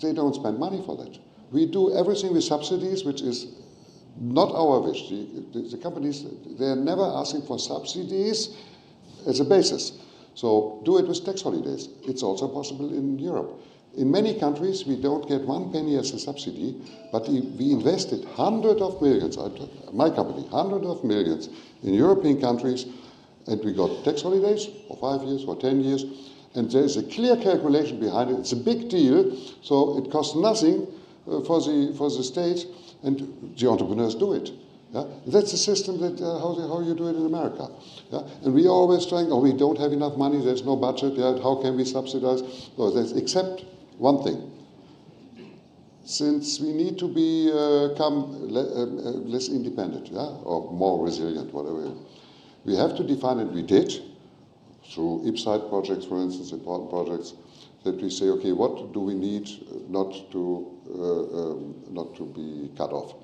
they don't spend money for that. We do everything with subsidies, which is not our wish. The companies, they're never asking for subsidies as a basis. So do it with tax holidays. It's also possible in Europe. In many countries, we don't get 1 penny as a subsidy, but we invested hundreds of millions, my company, hundreds of millions in European countries, and we got tax holidays for 5 years, for 10 years, and there's a clear calculation behind it. It's a big deal, so it costs nothing for the state, and the entrepreneurs do it. Yeah? That's the system that how you do it in America. Yeah? And we are always trying, we don't have enough money, there's no budget, yeah, how can we subsidize? No, except one thing. Since we need to become less independent, yeah? Or more resilient, whatever, we have to define, and we did, through IPSIDE projects, for instance, important projects, that we say, okay, what do we need not to be cut off,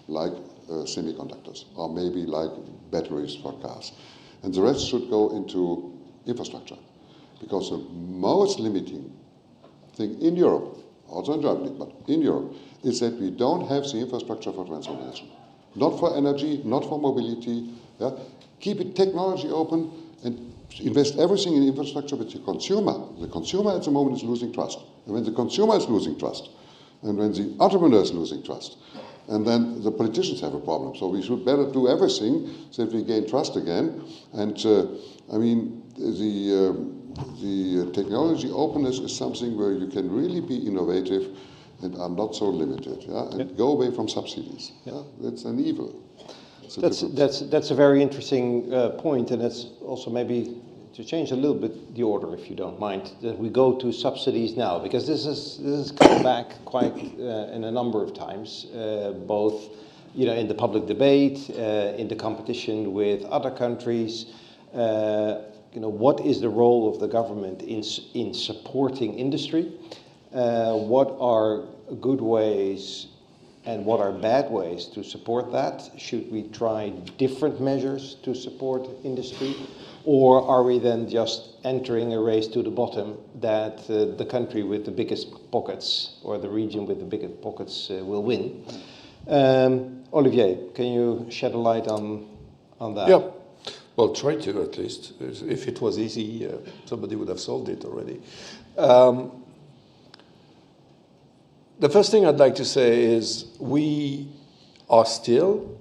like semiconductors, or maybe like batteries for cars. And the rest should go into infrastructure. Because the most limiting thing in Europe, also in Germany, but in Europe, is that we don't have the infrastructure for transformation. Not for energy, not for mobility. Yeah? Keep it technology open and invest everything in infrastructure with the consumer. The consumer at the moment is losing trust. And when the consumer is losing trust, and when the entrepreneur is losing trust, and then the politicians have a problem. So we should better do everything so that we gain trust again. And I mean, the technology openness is something where you can really be innovative and are not so limited. Yeah? And go away from subsidies. Yeah? That's an evil. That's a very interesting point, and that's also maybe to change a little bit the order, if you don't mind, that we go to subsidies now, because this has come back quite in a number of times, both in the public debate, in the competition with other countries. what is the role of the government in supporting industry? What are good ways and what are bad ways to support that? Should we try different measures to support industry? Or are we then just entering a race to the bottom that the country with the biggest pockets or the region with the biggest pockets will win? Olivier, can you shed a light on that? Yeah, well, try to at least. If it was easy, somebody would have solved it already. The first thing I'd like to say is we are still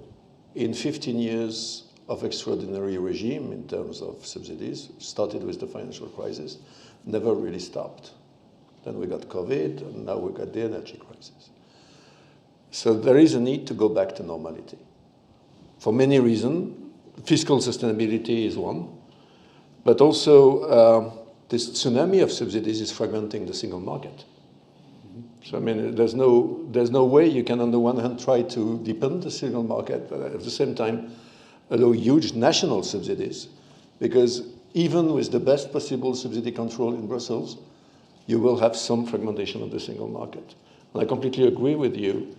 in 15 years of extraordinary regime in terms of subsidies. Started with the financial crisis, never really stopped. Then we got COVID, and now we got the energy crisis. So there is a need to go back to normality. For many reasons, fiscal sustainability is one, but also this tsunami of subsidies is fragmenting the single market. So I mean, there's no way you can, on the one hand, try to deepen the single market, but at the same time, allow huge national subsidies, because even with the best possible subsidy control in Brussels, you will have some fragmentation of the single market. And I completely agree with you.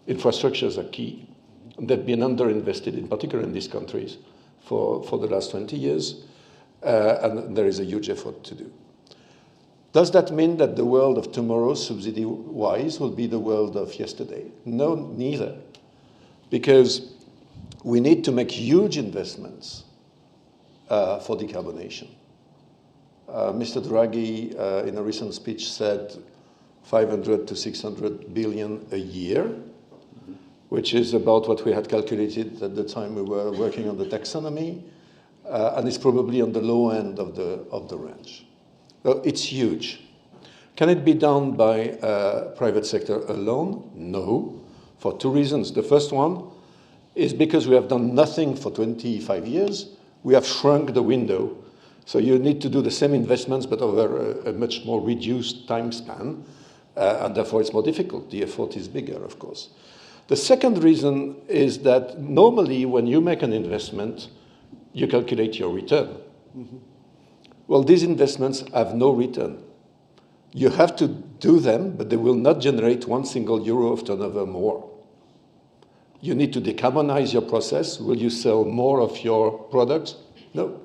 Infrastructures are key. They've been underinvested, in particular in these countries, for the last 20 years, and there is a huge effort to do. Does that mean that the world of tomorrow, subsidy-wise, will be the world of yesterday? No, neither. Because we need to make huge investments for decarbonation. Mr. Draghi, in a recent speech, said 500 to 600 billion a year, which is about what we had calculated at the time we were working on the taxonomy, and it's probably on the low end of the range. So it's huge. Can it be done by private sector alone? No, for two reasons. The first one is because we have done nothing for 25 years. We have shrunk the window. So you need to do the same investments, but over a much more reduced time span, and therefore it's more difficult. The effort is bigger, of course. The second reason is that normally when you make an investment, you calculate your return. Mm-hmm. Well, these investments have no return. You have to do them, but they will not generate one single euro of turnover more. You need to decarbonize your process. Will you sell more of your products? No.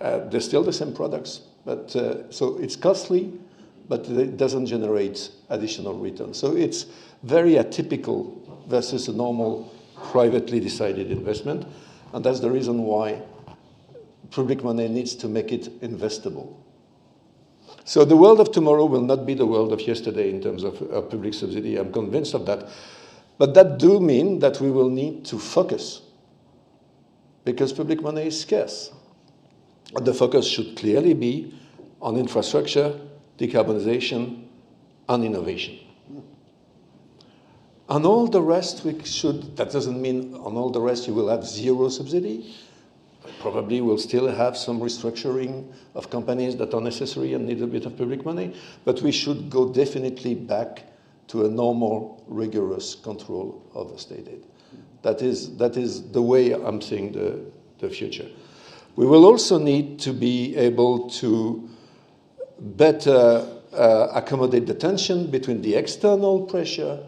They're still the same products. But so it's costly, but it doesn't generate additional return. So it's very atypical versus a normal privately decided investment. And that's the reason why public money needs to make it investable. So the world of tomorrow will not be the world of yesterday in terms of public subsidy. I'm convinced of that. But that do mean that we will need to focus, because public money is scarce. The focus should clearly be on infrastructure, decarbonization, and innovation. On all the rest, that doesn't mean on all the rest you will have zero subsidy. Probably we'll still have some restructuring of companies that are necessary and need a bit of public money, but we should go definitely back to a normal, rigorous control of the state aid. That is the way I'm seeing the future. We will also need to be able to better accommodate the tension between the external pressure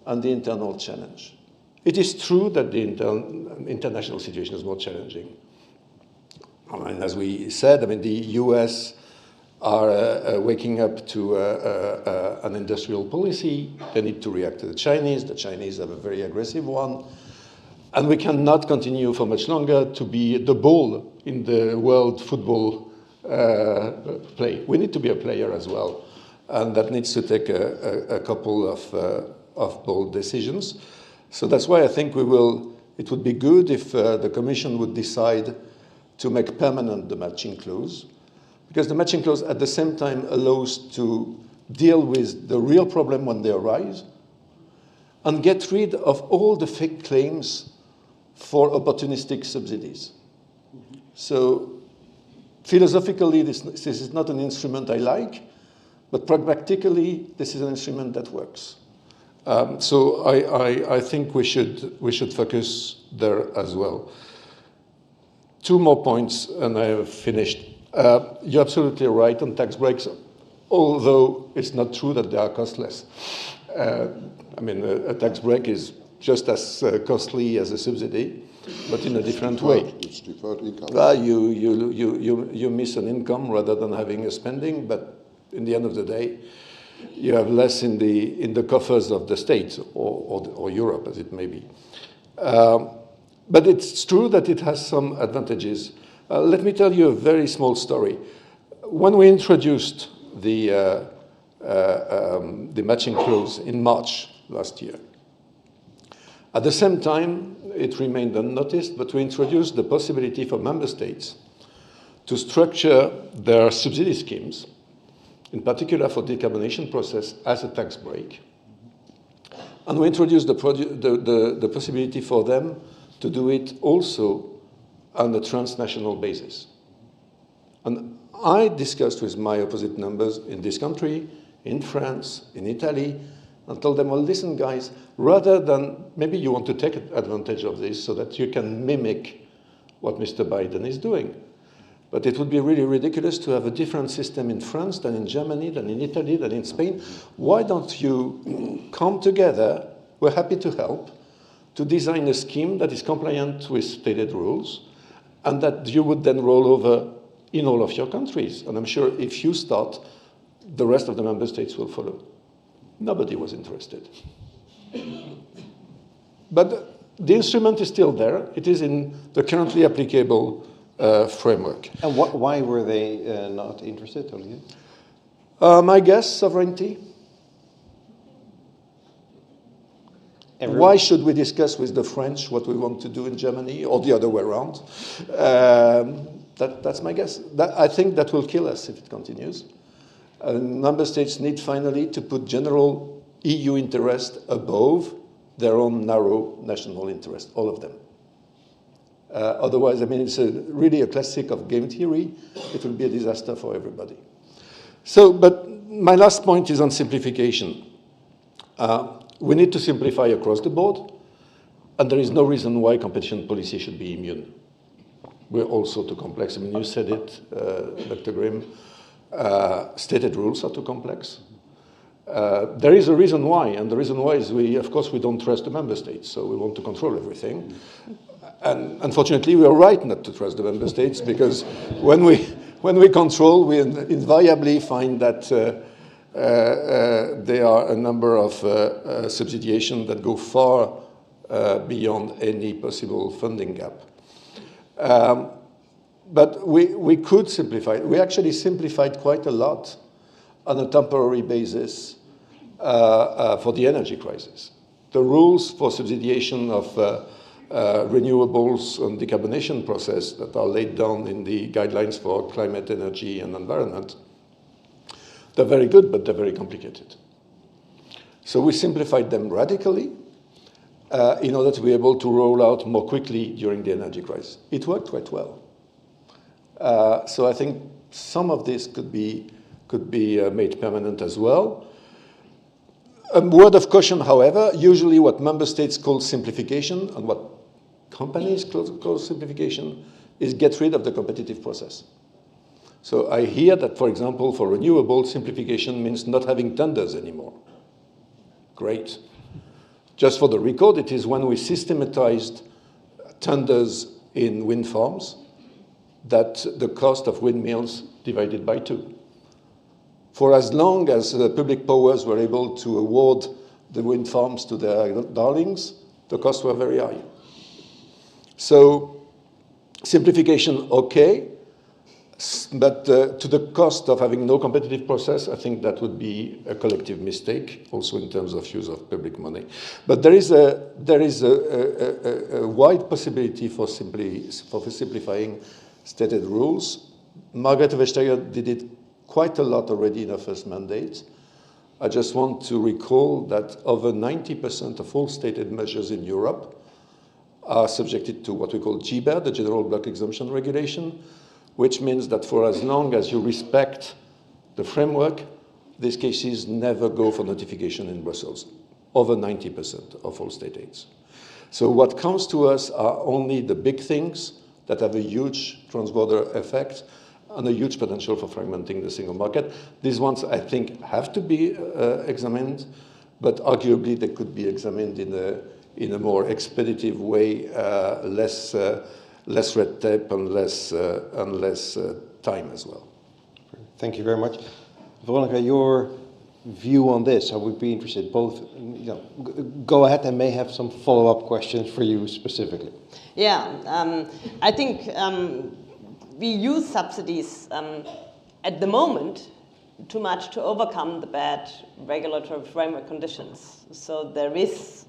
and the internal challenge. It is true that the international situation is more challenging. I mean, as we said, the US are waking up to an industrial policy. They need to react to the Chinese. The Chinese have a very aggressive one. And we cannot continue for much longer to be the ball in the world football play. We need to be a player as well. And that needs to take a couple of bold decisions. So that's why I think it would be good if the Commission would decide to make permanent the matching clause, because the matching clause at the same time allows to deal with the real problem when they arise and get rid of all the fake claims for opportunistic subsidies. Mm-hmm. So philosophically, this is not an instrument I like, but pragmatically, this is an instrument that works. So I think we should focus there as well. Two more points, and I have finished. You're absolutely right on tax breaks, although it's not true that they are costless. I mean, a tax break is just as costly as a subsidy, but in a different way. It's deferred income. You miss an income rather than having a spending, but in the end of the day, you have less in the coffers of the States or Europe, as it may be. But it's true that it has some advantages. Let me tell you a very small story. When we introduced the matching clause in March last year, at the same time, it remained unnoticed, but we introduced the possibility for member states to structure their subsidy schemes, in particular for the decarbonization process, as a tax break. And we introduced the possibility for them to do it also on a transnational basis. And I discussed with my opposite numbers in this country, in France, in Italy, and told them, well, listen, guys, rather than, maybe you want to take advantage of this so that you can mimic what Mr. Biden is doing. But it would be really ridiculous to have a different system in France than in Germany, than in Italy, than in Spain. Why don't you come together, we're happy to help, to design a scheme that is compliant with stated rules, and that you would then roll over in all of your countries. And I'm sure if you start, the rest of the member states will follow. Nobody was interested. But the instrument is still there. It is in the currently applicable framework. And why were they not interested, Olivier? My guess, sovereignty. Why should we discuss with the French what we want to do in Germany, or the other way around? That's my guess. I think that will kill us if it continues. Member states need finally to put general EU interest above their own narrow national interest, all of them. Otherwise, I mean, it's really a classic of game theory. It will be a disaster for everybody. So, but my last point is on simplification. We need to simplify across the board, and there is no reason why competition policy should be immune. We're also too complex. I mean, you said it, Dr. Grimm. Stated rules are too complex. There is a reason why, and the reason why is of course, we don't trust the member states, so we want to control everything. And unfortunately, we are right not to trust the member states, because when we control, we invariably find that there are a number of subsidiations that go far beyond any possible funding gap. But we could simplify. We actually simplified quite a lot on a temporary basis for the energy crisis. The rules for subsidiation of renewables and decarbonization process that are laid down in the guidelines for climate, energy, and environment, they're very good, but they're very complicated. So we simplified them radically in order to be able to roll out more quickly during the energy crisis. It worked quite well. So I think some of this could be made permanent as well. A word of caution, however, usually what member states call simplification and what companies call simplification is get rid of the competitive process. So I hear that, for example, for renewable, simplification means not having tenders anymore. Great. Just for the record, it is when we systematized tenders in wind farms that the cost of windmills divided by 2. For as long as the public powers were able to award the wind farms to their darlings, the costs were very high. So simplification, okay, but to the cost of having no competitive process, I think that would be a collective mistake, also in terms of use of public money. But there is a wide possibility for simplifying stated rules. Margrethe Vestager did it quite a lot already in her first mandate. I just want to recall that over 90% of all stated measures in Europe are subjected to what we call GBER, the General Block Exemption Regulation, which means that for as long as you respect the framework, these cases never go for notification in Brussels, over 90% of all state aids. So what comes to us are only the big things, that have a huge transborder effect and a huge potential for fragmenting the single market. These ones, I think, have to be examined, but arguably they could be examined in a more expeditive way, less red tape and less time as well. Thank you very much. Veronica, your view on this, I would be interested, both, go ahead and may have some follow-up questions for you specifically. Yeah, I think we use subsidies at the moment too much to overcome the bad regulatory framework conditions. So there is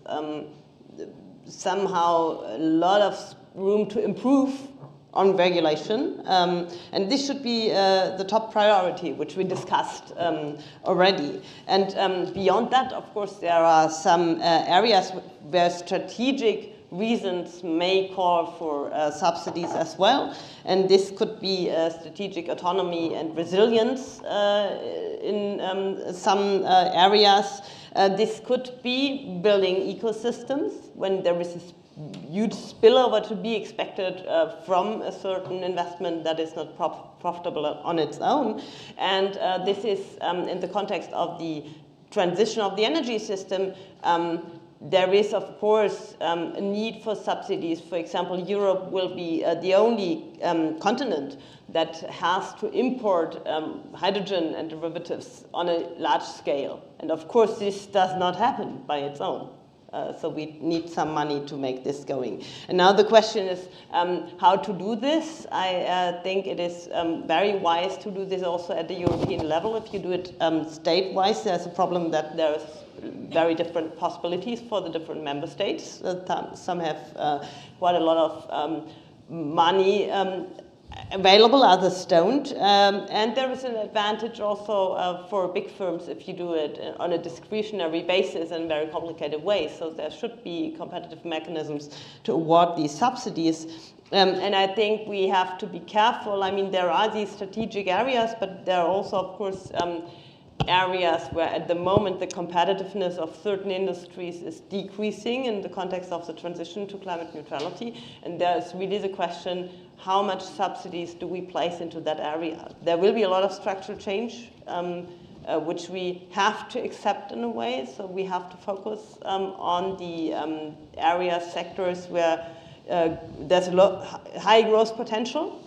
somehow a lot of room to improve on regulation, and this should be the top priority, which we discussed already. And beyond that, of course, there are some areas where strategic reasons may call for subsidies as well, and this could be strategic autonomy and resilience in some areas. This could be building ecosystems when there is a huge spillover to be expected from a certain investment that is not profitable on its own. And this is in the context of the transition of the energy system. There is, of course, a need for subsidies. For example, Europe will be the only continent that has to import hydrogen and derivatives on a large scale. And of course, this does not happen by its own. So we need some money to make this going. And now the question is how to do this. I think it is very wise to do this also at the European level. If you do it state-wise, there's a problem that there's very different possibilities for the different member states. Some have quite a lot of money available, others don't. And there is an advantage also for big firms if you do it on a discretionary basis in very complicated ways. So there should be competitive mechanisms to award these subsidies. And I think we have to be careful. I mean, there are these strategic areas, but there are also, of course, areas where at the moment the competitiveness of certain industries is decreasing in the context of the transition to climate neutrality. And there's really the question, how much subsidies do we place into that area? There will be a lot of structural change, which we have to accept in a way. So we have to focus on the area sectors where there's a high growth potential.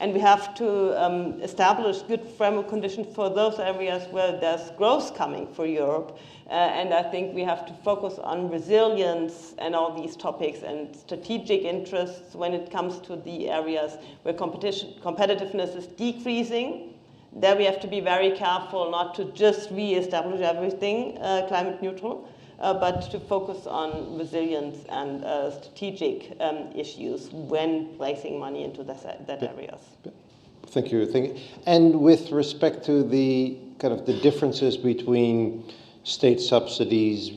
And we have to establish good framework conditions for those areas where there's growth coming for Europe. And I think we have to focus on resilience and all these topics and strategic interests when it comes to the areas where competitiveness is decreasing. There we have to be very careful not to just re-establish everything climate neutral, but to focus on resilience and strategic issues when placing money into that areas. Thank you. And with respect to the kind of the differences between state subsidies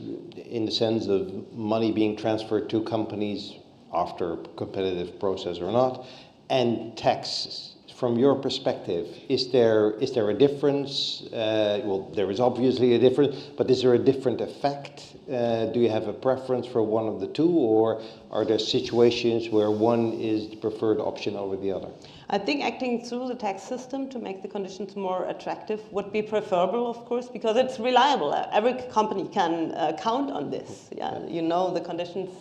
in the sense of money being transferred to companies after a competitive process or not, and taxes. From your perspective, is there a difference? Well, there is obviously a difference, but is there a different effect? Do you have a preference for one of the two, or are there situations where one is the preferred option over the other? I think acting through the tax system to make the conditions more attractive would be preferable, of course, because it's reliable. Every company can count on this. Yeah, you know the conditions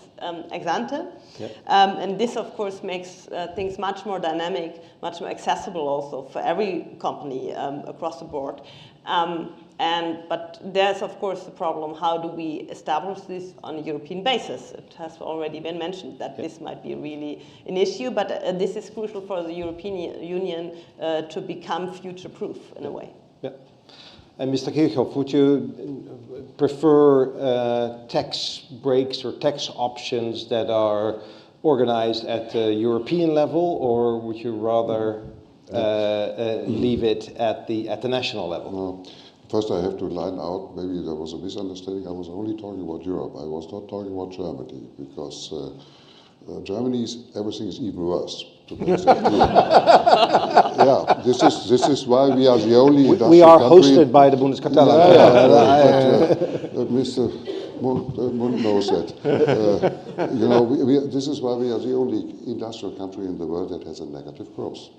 ex ante. Yeah. And this, of course, makes things much more dynamic, much more accessible also for every company across the board. But there's, of course, the problem, how do we establish this on a European basis? It has already been mentioned that this might be really an issue, but this is crucial for the European Union to become future-proof in a way. Yeah. And Mr. Kirchhoff, would you prefer tax breaks or tax options that are organized at the European level, or would you rather leave it at the national level? No. First, I have to line out, maybe there was a misunderstanding. I was only talking about Europe. I was not talking about Germany, because everything is even worse. To be exactly. Yeah, this is why we are the only industrial We are country. hosted by the Bundeskartellamt. Mr. Mund knows that. This is why we are the only industrial country in the world that has a negative growth.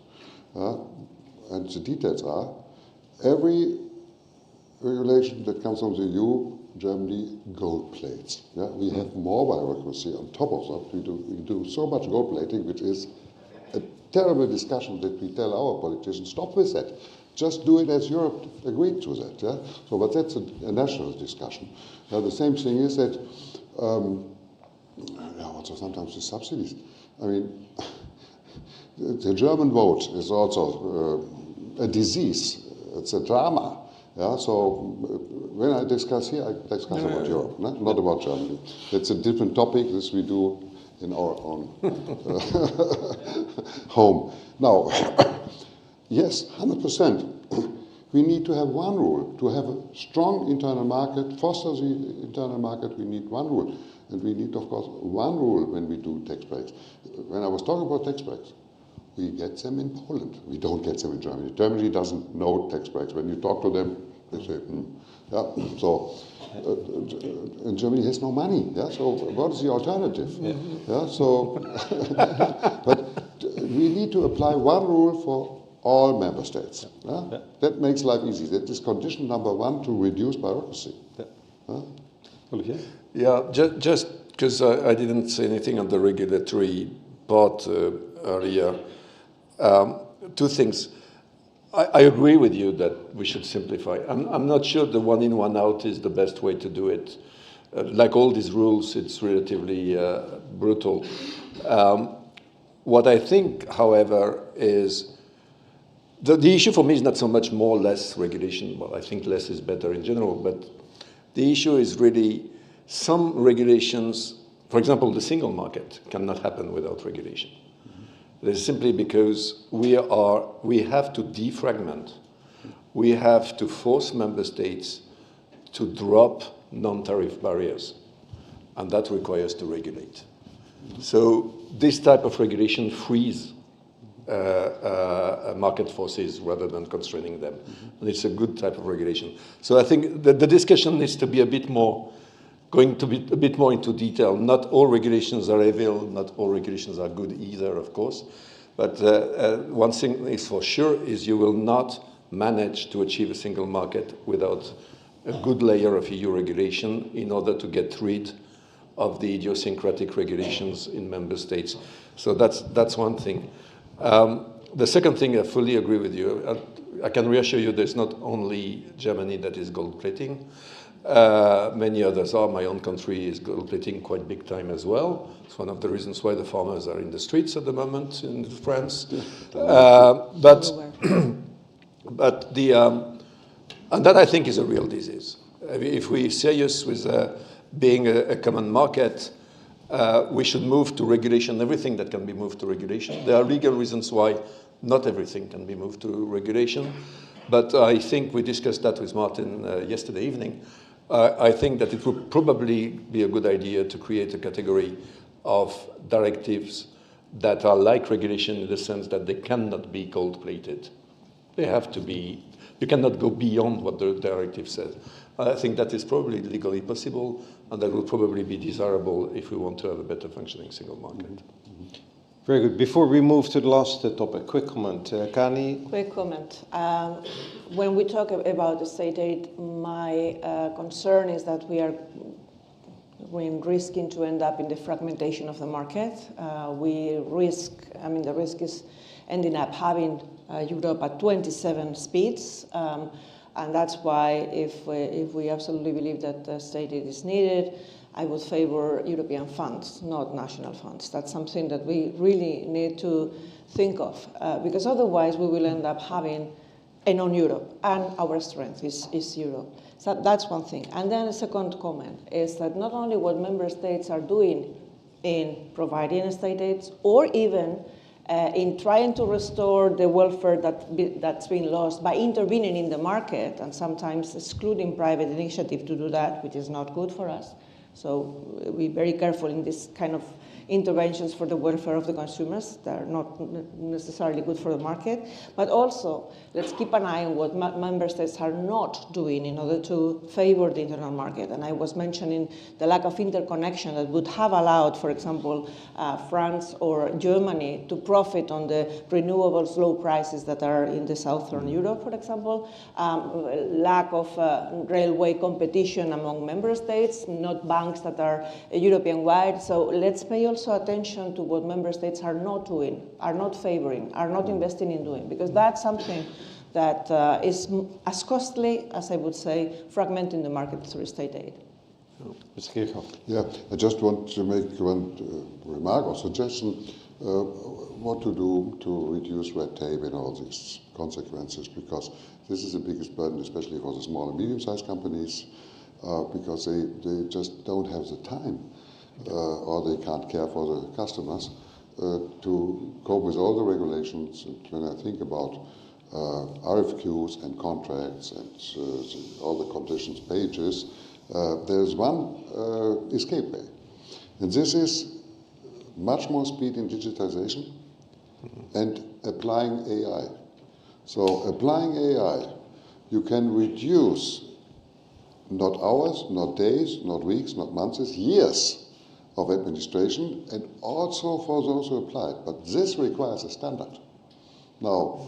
And the details are, every regulation that comes from the EU, Germany gold plates. Yeah? We have more bureaucracy on top of that. We do so much gold plating, which is a terrible discussion that we tell our politicians, stop with that. Just do it as Europe agreed to that. Yeah? So, but that's a national discussion. Now, the same thing is that also sometimes the subsidies. I mean, the German vote is also a disease. It's a drama. Yeah, so when I discuss here, I discuss about Europe, not about Germany. It's a different topic. This we do in our own home. Now, yes, 100%. We need to have one rule. To have a strong internal market, foster the internal market, we need one rule. And we need, of course, one rule when we do tax breaks. When I was talking about tax breaks, we get them in Poland. We don't get them in Germany. Germany doesn't know tax breaks. When you talk to them, they say, yeah. So, and Germany has no money. Yeah. So, what is the alternative? Yeah. So, but we need to apply one rule for all member states. Yeah? Yeah. That makes life easy. That is condition number one to reduce bureaucracy. Yeah. Olivier? Yeah. Just because I didn't say anything on the regulatory part earlier. Two things. I agree with you that we should simplify. I'm not sure the one in, one out is the best way to do it. Like all these rules, it's relatively brutal. What I think, however, is the issue for me is not so much more or less regulation. Well, I think less is better in general, but the issue is really some regulations. For example, the single market cannot happen without regulation. This is simply because we have to defragment. We have to force member states to drop non-tariff barriers, and that requires to regulate. So this type of regulation frees market forces rather than constraining them, and it's a good type of regulation. So I think the discussion needs to be a bit more into detail. Not all regulations are evil, not all regulations are good either, of course. But one thing is for sure is you will not manage to achieve a single market without a good layer of EU regulation in order to get rid of the idiosyncratic regulations in member states. So that's one thing. The second thing, I fully agree with you. I can reassure you there's not only Germany that is gold plating. Many others are. My own country is gold plating quite big time as well. It's one of the reasons why the farmers are in the streets at the moment in France. But and that I think is a real disease. If we're serious with being a common market, we should move to regulation, everything that can be moved to regulation. There are legal reasons why not everything can be moved to regulation. But I think we discussed that with Martin yesterday evening. I think that it would probably be a good idea to create a category of directives that are like regulation in the sense that they cannot be gold-plated. They have to be, you cannot go beyond what the directive says. I think that is probably legally possible, and that will probably be desirable if we want to have a better functioning single market. Mm-hmm. Very good. Before we move to the last topic, quick comment. Kani? Quick comment. When we talk about the state aid, my concern is that we're risking to end up in the fragmentation of the market. The risk is ending up having Europe at 27 speeds. And that's why if we absolutely believe that state aid is needed, I would favor European funds, not national funds. That's something that we really need to think of, because otherwise we will end up having a non-Europe, and our strength is Europe. So that's one thing. And then a second comment is that not only what member states are doing in providing state aids, or even in trying to restore the welfare that's been lost by intervening in the market and sometimes excluding private initiative to do that, which is not good for us. So be very careful in this kind of interventions for the welfare of the consumers that are not necessarily good for the market. But also, let's keep an eye on what member states are not doing in order to favor the internal market. And I was mentioning the lack of interconnection that would have allowed, for example, France or Germany to profit on the renewables low prices that are in the southern Europe, for example. Lack of railway competition among member states, not banks that are European-wide. So let's pay also attention to what member states are not doing, are not favoring, are not investing in doing, because that's something that is as costly as, I would say, fragmenting the market through state aid. Mr. Kirchhoff. Yeah, I just want to make one remark or suggestion what to do to reduce red tape and all these consequences, because this is the biggest burden, especially for the small and medium-sized companies, because they just don't have the time or they can't care for the customers to cope with all the regulations. And when I think about RFQs and contracts and all the conditions pages, there's one escape way. And this is much more speed in digitization and applying AI. So applying AI, you can reduce not hours, not days, not weeks, not months, years of administration, and also for those who apply it. But this requires a standard. Now,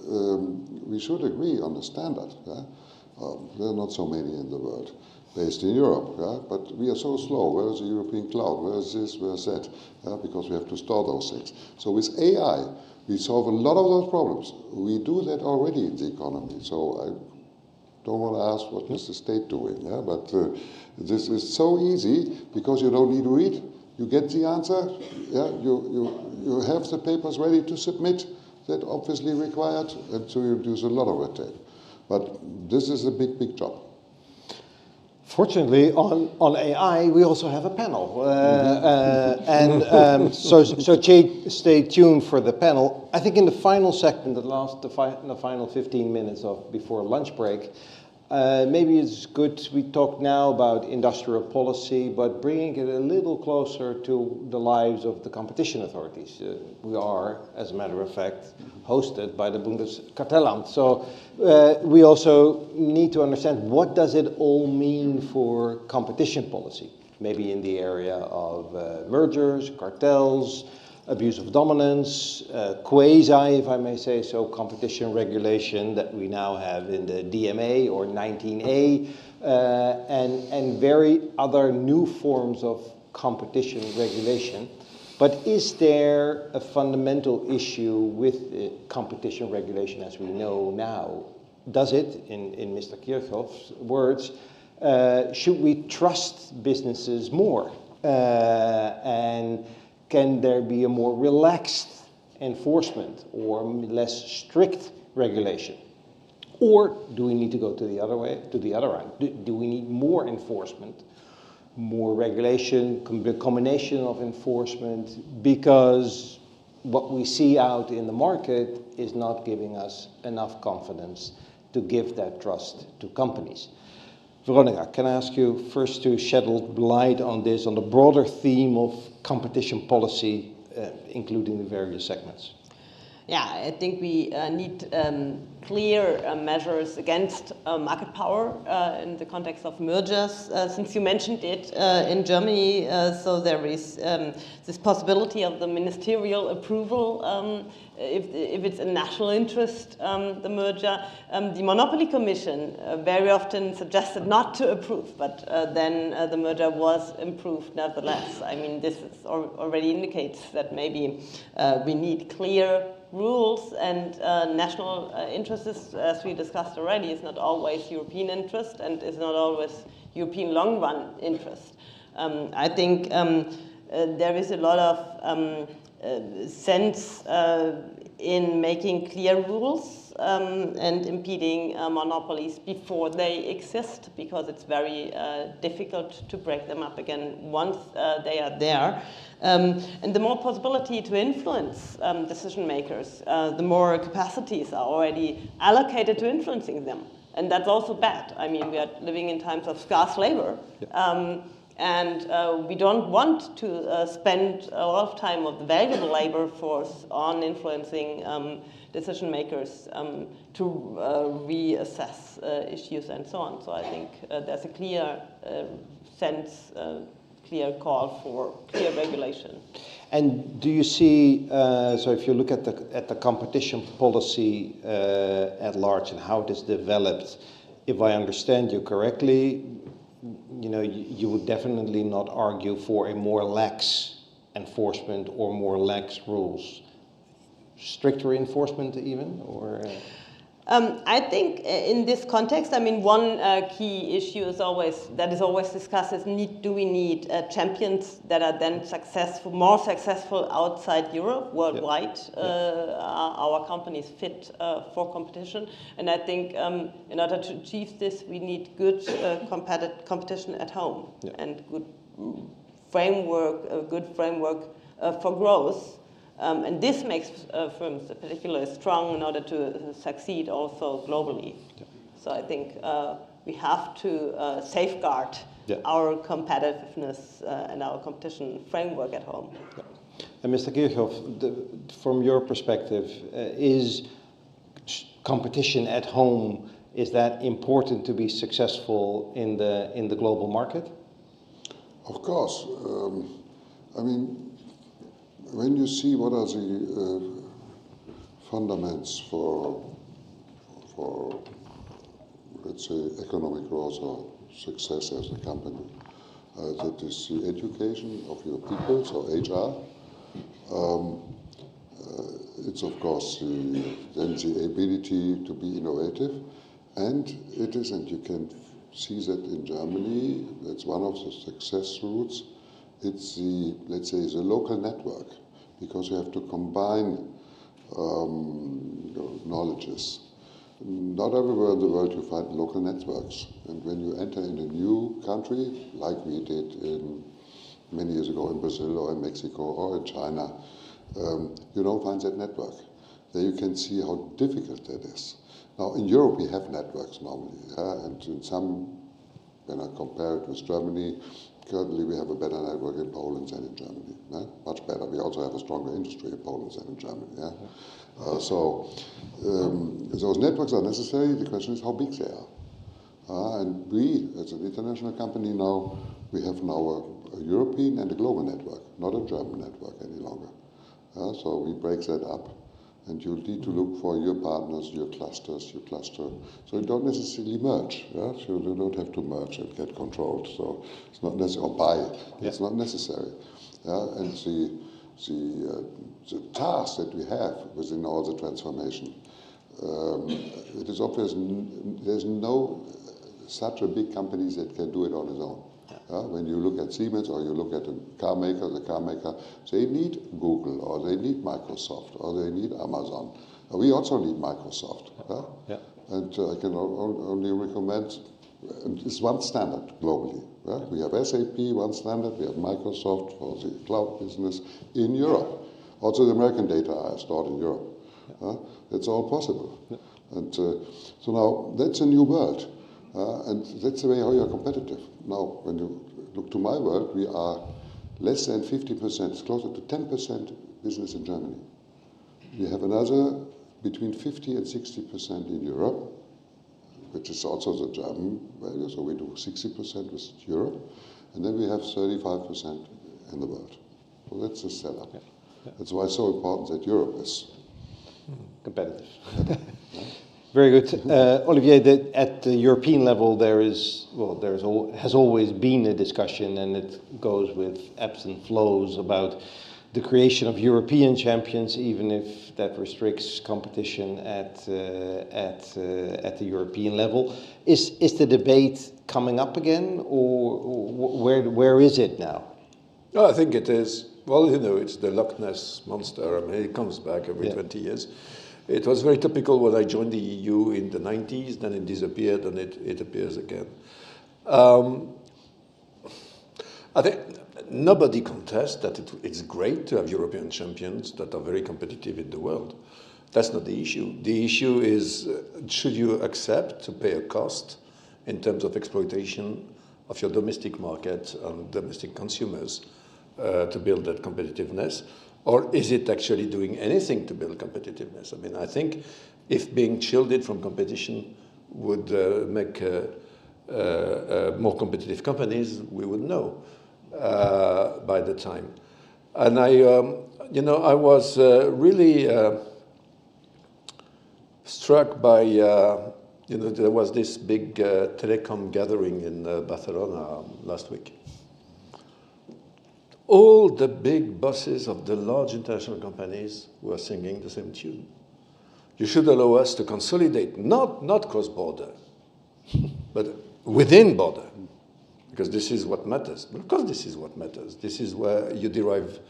we should agree on the standard. Yeah? There are not so many in the world based in Europe, yeah? But we are so slow. Where is the European cloud? Where is this? Where is that? Yeah? Because we have to store those things. So with AI, we solve a lot of those problems. We do that already in the economy. So I don't want to ask what is the state doing, yeah? But this is so easy because you don't need to read. You get the answer. Yeah? You have the papers ready to submit. That obviously required, and so you reduce a lot of red tape. But this is a big, big job. Fortunately, on AI, we also have a panel. So stay tuned for the panel. I think in the final segment, the final 15 minutes before lunch break, maybe it's good we talk now about industrial policy, but bringing it a little closer to the lives of the competition authorities. We are, as a matter of fact, hosted by the Bundeskartellamt. So we also need to understand what does it all mean for competition policy, maybe in the area of mergers, cartels, abuse of dominance, quasi, if I may say so, competition regulation that we now have in the DMA or 19A, and very other new forms of competition regulation. But is there a fundamental issue with competition regulation as we know now? Does it, in Mr. Kirchhoff's words, should we trust businesses more? And can there be a more relaxed enforcement or less strict regulation? Or do we need to go to the other way, to the other end? Do we need more enforcement, more regulation, a combination of enforcement, because what we see out in the market is not giving us enough confidence to give that trust to companies? Veronica, can I ask you first to shed a light on this, on the broader theme of competition policy, including the various segments? Yeah, I think we need clear measures against market power in the context of mergers. Since you mentioned it in Germany, so there is this possibility of the ministerial approval if it's in national interest, the merger. The Monopoly Commission very often suggested not to approve, but then the merger was approved nevertheless. I mean, this already indicates that maybe we need clear rules, and national interest, as we discussed already, is not always European interest and is not always European long-run interest. I think there is a lot of sense in making clear rules and impeding monopolies before they exist, because it's very difficult to break them up again once they are there. And the more possibility to influence decision makers, the more capacities are already allocated to influencing them. And that's also bad. I mean, we are living in times of scarce labor. And we don't want to spend a lot of time of the valuable labor force on influencing decision makers to reassess issues and so on. So I think there's a clear clear call for clear regulation. And do you see, so if you look at the competition policy at large and how it is developed, if I understand you correctly, you know, you would definitely not argue for a more lax enforcement or more lax rules. Stricter enforcement even, or? I think in this context, I mean, one key issue is always discussed is do we need champions that are then more successful outside Europe, worldwide? Are our companies fit for competition? And I think in order to achieve this, we need good competition at home and good framework for growth. And this makes firms particularly strong in order to succeed also globally. Yeah. So I think we have to safeguard our competitiveness and our competition framework at home. Yeah. And Mr. Kirchhoff, from your perspective, is competition at home, is that important to be successful in the global market? Of course. I mean, when you see what are the fundaments for, let's say, economic growth or success as a company, that is the education of your people, so HR. It's of course then the ability to be innovative, and it is, and you can see that in Germany, that's one of the success routes. It's the, let's say, the local network, because you have to combine knowledges. Not everywhere in the world you find local networks. And when you enter in a new country, like we did many years ago in Brazil or in Mexico or in China, you don't find that network. There you can see how difficult that is. Now, in Europe, we have networks normally, and in some, when I compare it with Germany, currently, we have a better network in Poland than in Germany. Much better. We also have a stronger industry in Poland than in Germany. So those networks are necessary. The question is how big they are. And we, as an international company now, we have now a European and a global network, not a German network any longer. So we break that up. And you need to look for your partners, your clusters, your cluster. So you don't necessarily merge. So you don't have to merge and get controlled. So it's not necessary, or buy. It's not necessary. And the task that we have within all the transformation, it is obvious there's no such a big company that can do it on its own. When you look at Siemens or you look at the car maker, they need Google or they need Microsoft or they need Amazon. We also need Microsoft. And I can only recommend, it's one standard globally. We have SAP, one standard, we have Microsoft for the cloud business in Europe. Also the American data are stored in Europe. It's all possible. And so now that's a new world. And that's the way how you're competitive. Now, when you look to my world, we are less than 50%, it's closer to 10% business in Germany. We have another between 50 and 60% in Europe, which is also the German value, so we do 60% with Europe, and then we have 35% in the world. So that's the setup. That's why it's so important that Europe is competitive. Very good. Olivier, at the European level, has always been a discussion, and it goes with ebbs and flows about the creation of European champions, even if that restricts competition at the European level. Is the debate coming up again, or where is it now? No, I think it is. Well, you know, it's the Loch Ness monster. I mean, it comes back every 20 years. It was very typical when I joined the EU in the 90s, then it disappeared and it appears again. I think nobody contests that it's great to have European champions that are very competitive in the world. That's not the issue. The issue is, should you accept to pay a cost in terms of exploitation of your domestic market and domestic consumers to build that competitiveness? Or is it actually doing anything to build competitiveness? I mean, I think if being shielded from competition would make more competitive companies, we would know by the time. And I was really struck by, there was this big telecom gathering in Barcelona last week. All the big bosses of the large international companies were singing the same tune. You should allow us to consolidate, not cross-border, but within border, because this is what matters. But of course this is what matters. This is where you derive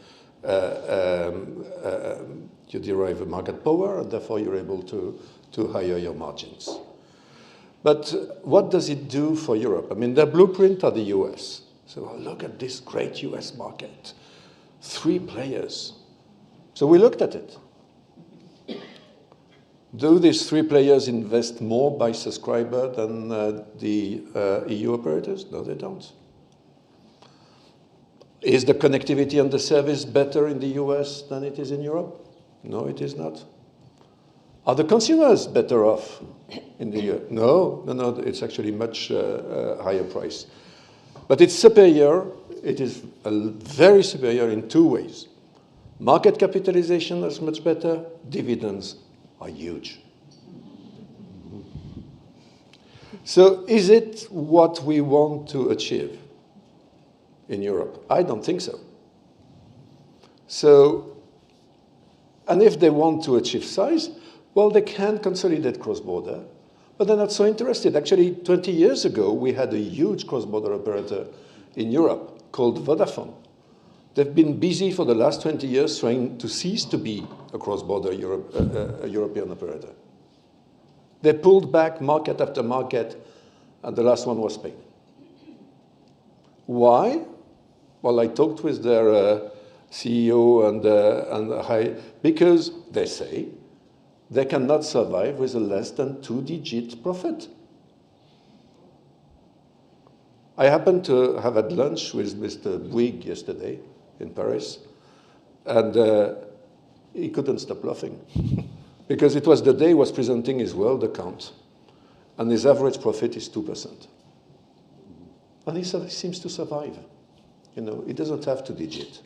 market power, and therefore you're able to higher your margins. But what does it do for Europe? I mean, the blueprint are the US. So look at this great US market. 3 players. So we looked at it. Do these 3 players invest more by subscriber than the EU operators? No, they don't. Is the connectivity and the service better in the US than it is in Europe? No, it is not. Are the consumers better off in the US? No, it's actually much higher price. But it's superior, it is very superior in 2 ways. Market capitalization is much better, dividends are huge. So is it what we want to achieve in Europe? I don't think so. So, and if they want to achieve size, well, they can consolidate cross-border, but they're not so interested. Actually, 20 years ago, we had a huge cross-border operator in Europe called Vodafone. They've been busy for the last 20 years trying to cease to be a cross-border European operator. They pulled back market after market, and the last one was Spain. Why? Well, I talked with their CEO because they say they cannot survive with a less than 2-digit profit. I happened to have had lunch with Mr. Bouygues yesterday in Paris, and he couldn't stop laughing because it was the day he was presenting his world account, and his average profit is 2%. And he seems to survive. You know, he doesn't have 2-digit.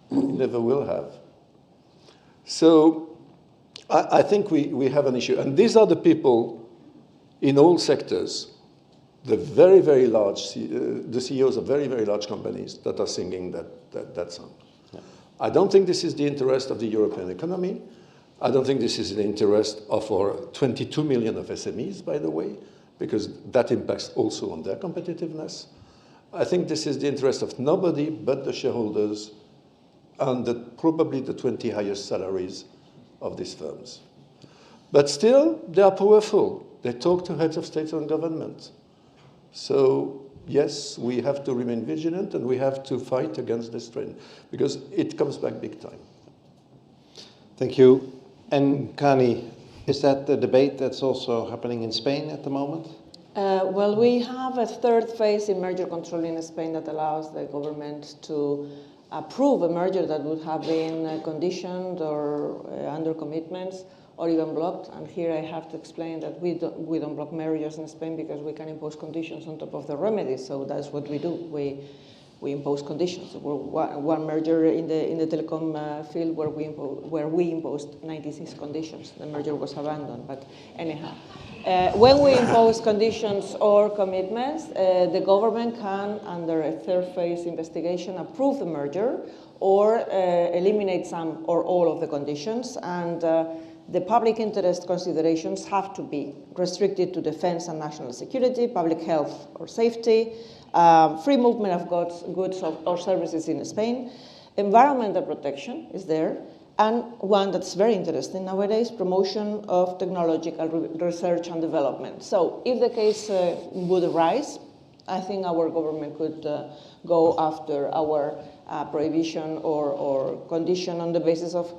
He never will have. So I think we have an issue. And these are the people in all sectors, the very, very large, the CEOs of very, very large companies that are singing that song. Yeah. I don't think this is the interest of the European economy. I don't think this is in the interest of our 22 million of SMEs, by the way, because that impacts also on their competitiveness. I think this is the interest of nobody but the shareholders and probably the 20 highest salaries of these firms. But still, they are powerful. They talk to heads of state and government. So yes, we have to remain vigilant and we have to fight against this trend because it comes back big time. Thank you. And Kani, is that the debate that's also happening in Spain at the moment? Well, we have a 3rd phase in merger control in Spain that allows the government to approve a merger that would have been conditioned or under commitments or even blocked. And here I have to explain that we don't block mergers in Spain because we can impose conditions on top of the remedies. So that's what we do. We impose conditions. One merger in the telecom field where we imposed 96 conditions. The merger was abandoned, but anyhow. When we impose conditions or commitments, the government can, under a 3rd phase investigation, approve the merger or eliminate some or all of the conditions. And the public interest considerations have to be restricted to defense and national security, public health or safety, free movement of goods or services in Spain, environmental protection is there, and one that's very interesting nowadays, promotion of technological research and development. So if the case would arise, I think our government could go after our prohibition or condition on the basis of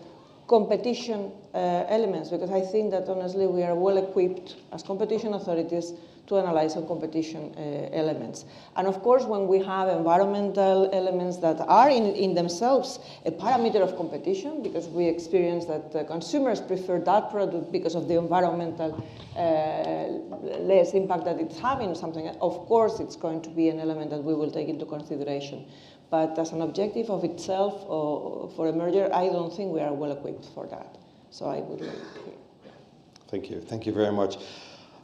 competition elements, because I think that honestly we are well equipped as competition authorities to analyze some competition elements. And of course, when we have environmental elements that are in themselves a parameter of competition, because we experience that consumers prefer that product because of the environmental less impact that it's having, something, of course it's going to be an element that we will take into consideration. But as an objective of itself or for a merger, I don't think we are well equipped for that. So I would like to. Thank you very much.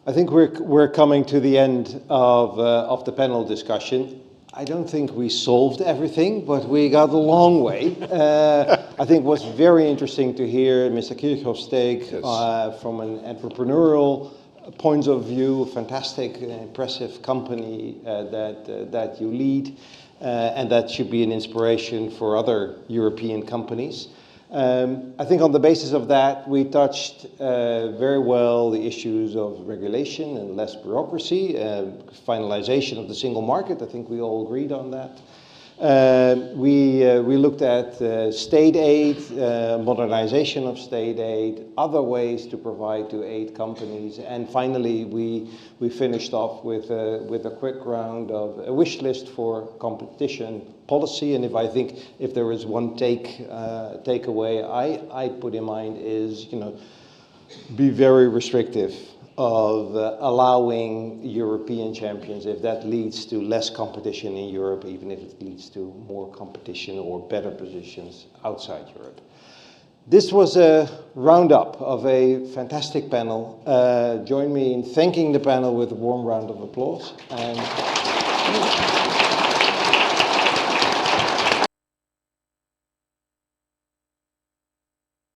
I think we're coming to the end of the panel discussion. I don't think we solved everything, but we got a long way. I think it was very interesting to hear Mr. Kirchhoff's take from an entrepreneurial point of view, fantastic, impressive company that you lead. And that should be an inspiration for other European companies. I think on the basis of that, we touched very well the issues of regulation and less bureaucracy, finalization of the single market. I think we all agreed on that. We looked at state aid, modernization of state aid, other ways to provide to aid companies, and finally we finished off with a quick round of a wish list for competition policy. And if there is one takeaway I put in mind is, be very restrictive of allowing European champions if that leads to less competition in Europe, even if it leads to more competition or better positions outside Europe. This was a roundup of a fantastic panel. Join me in thanking the panel with a warm round of applause. And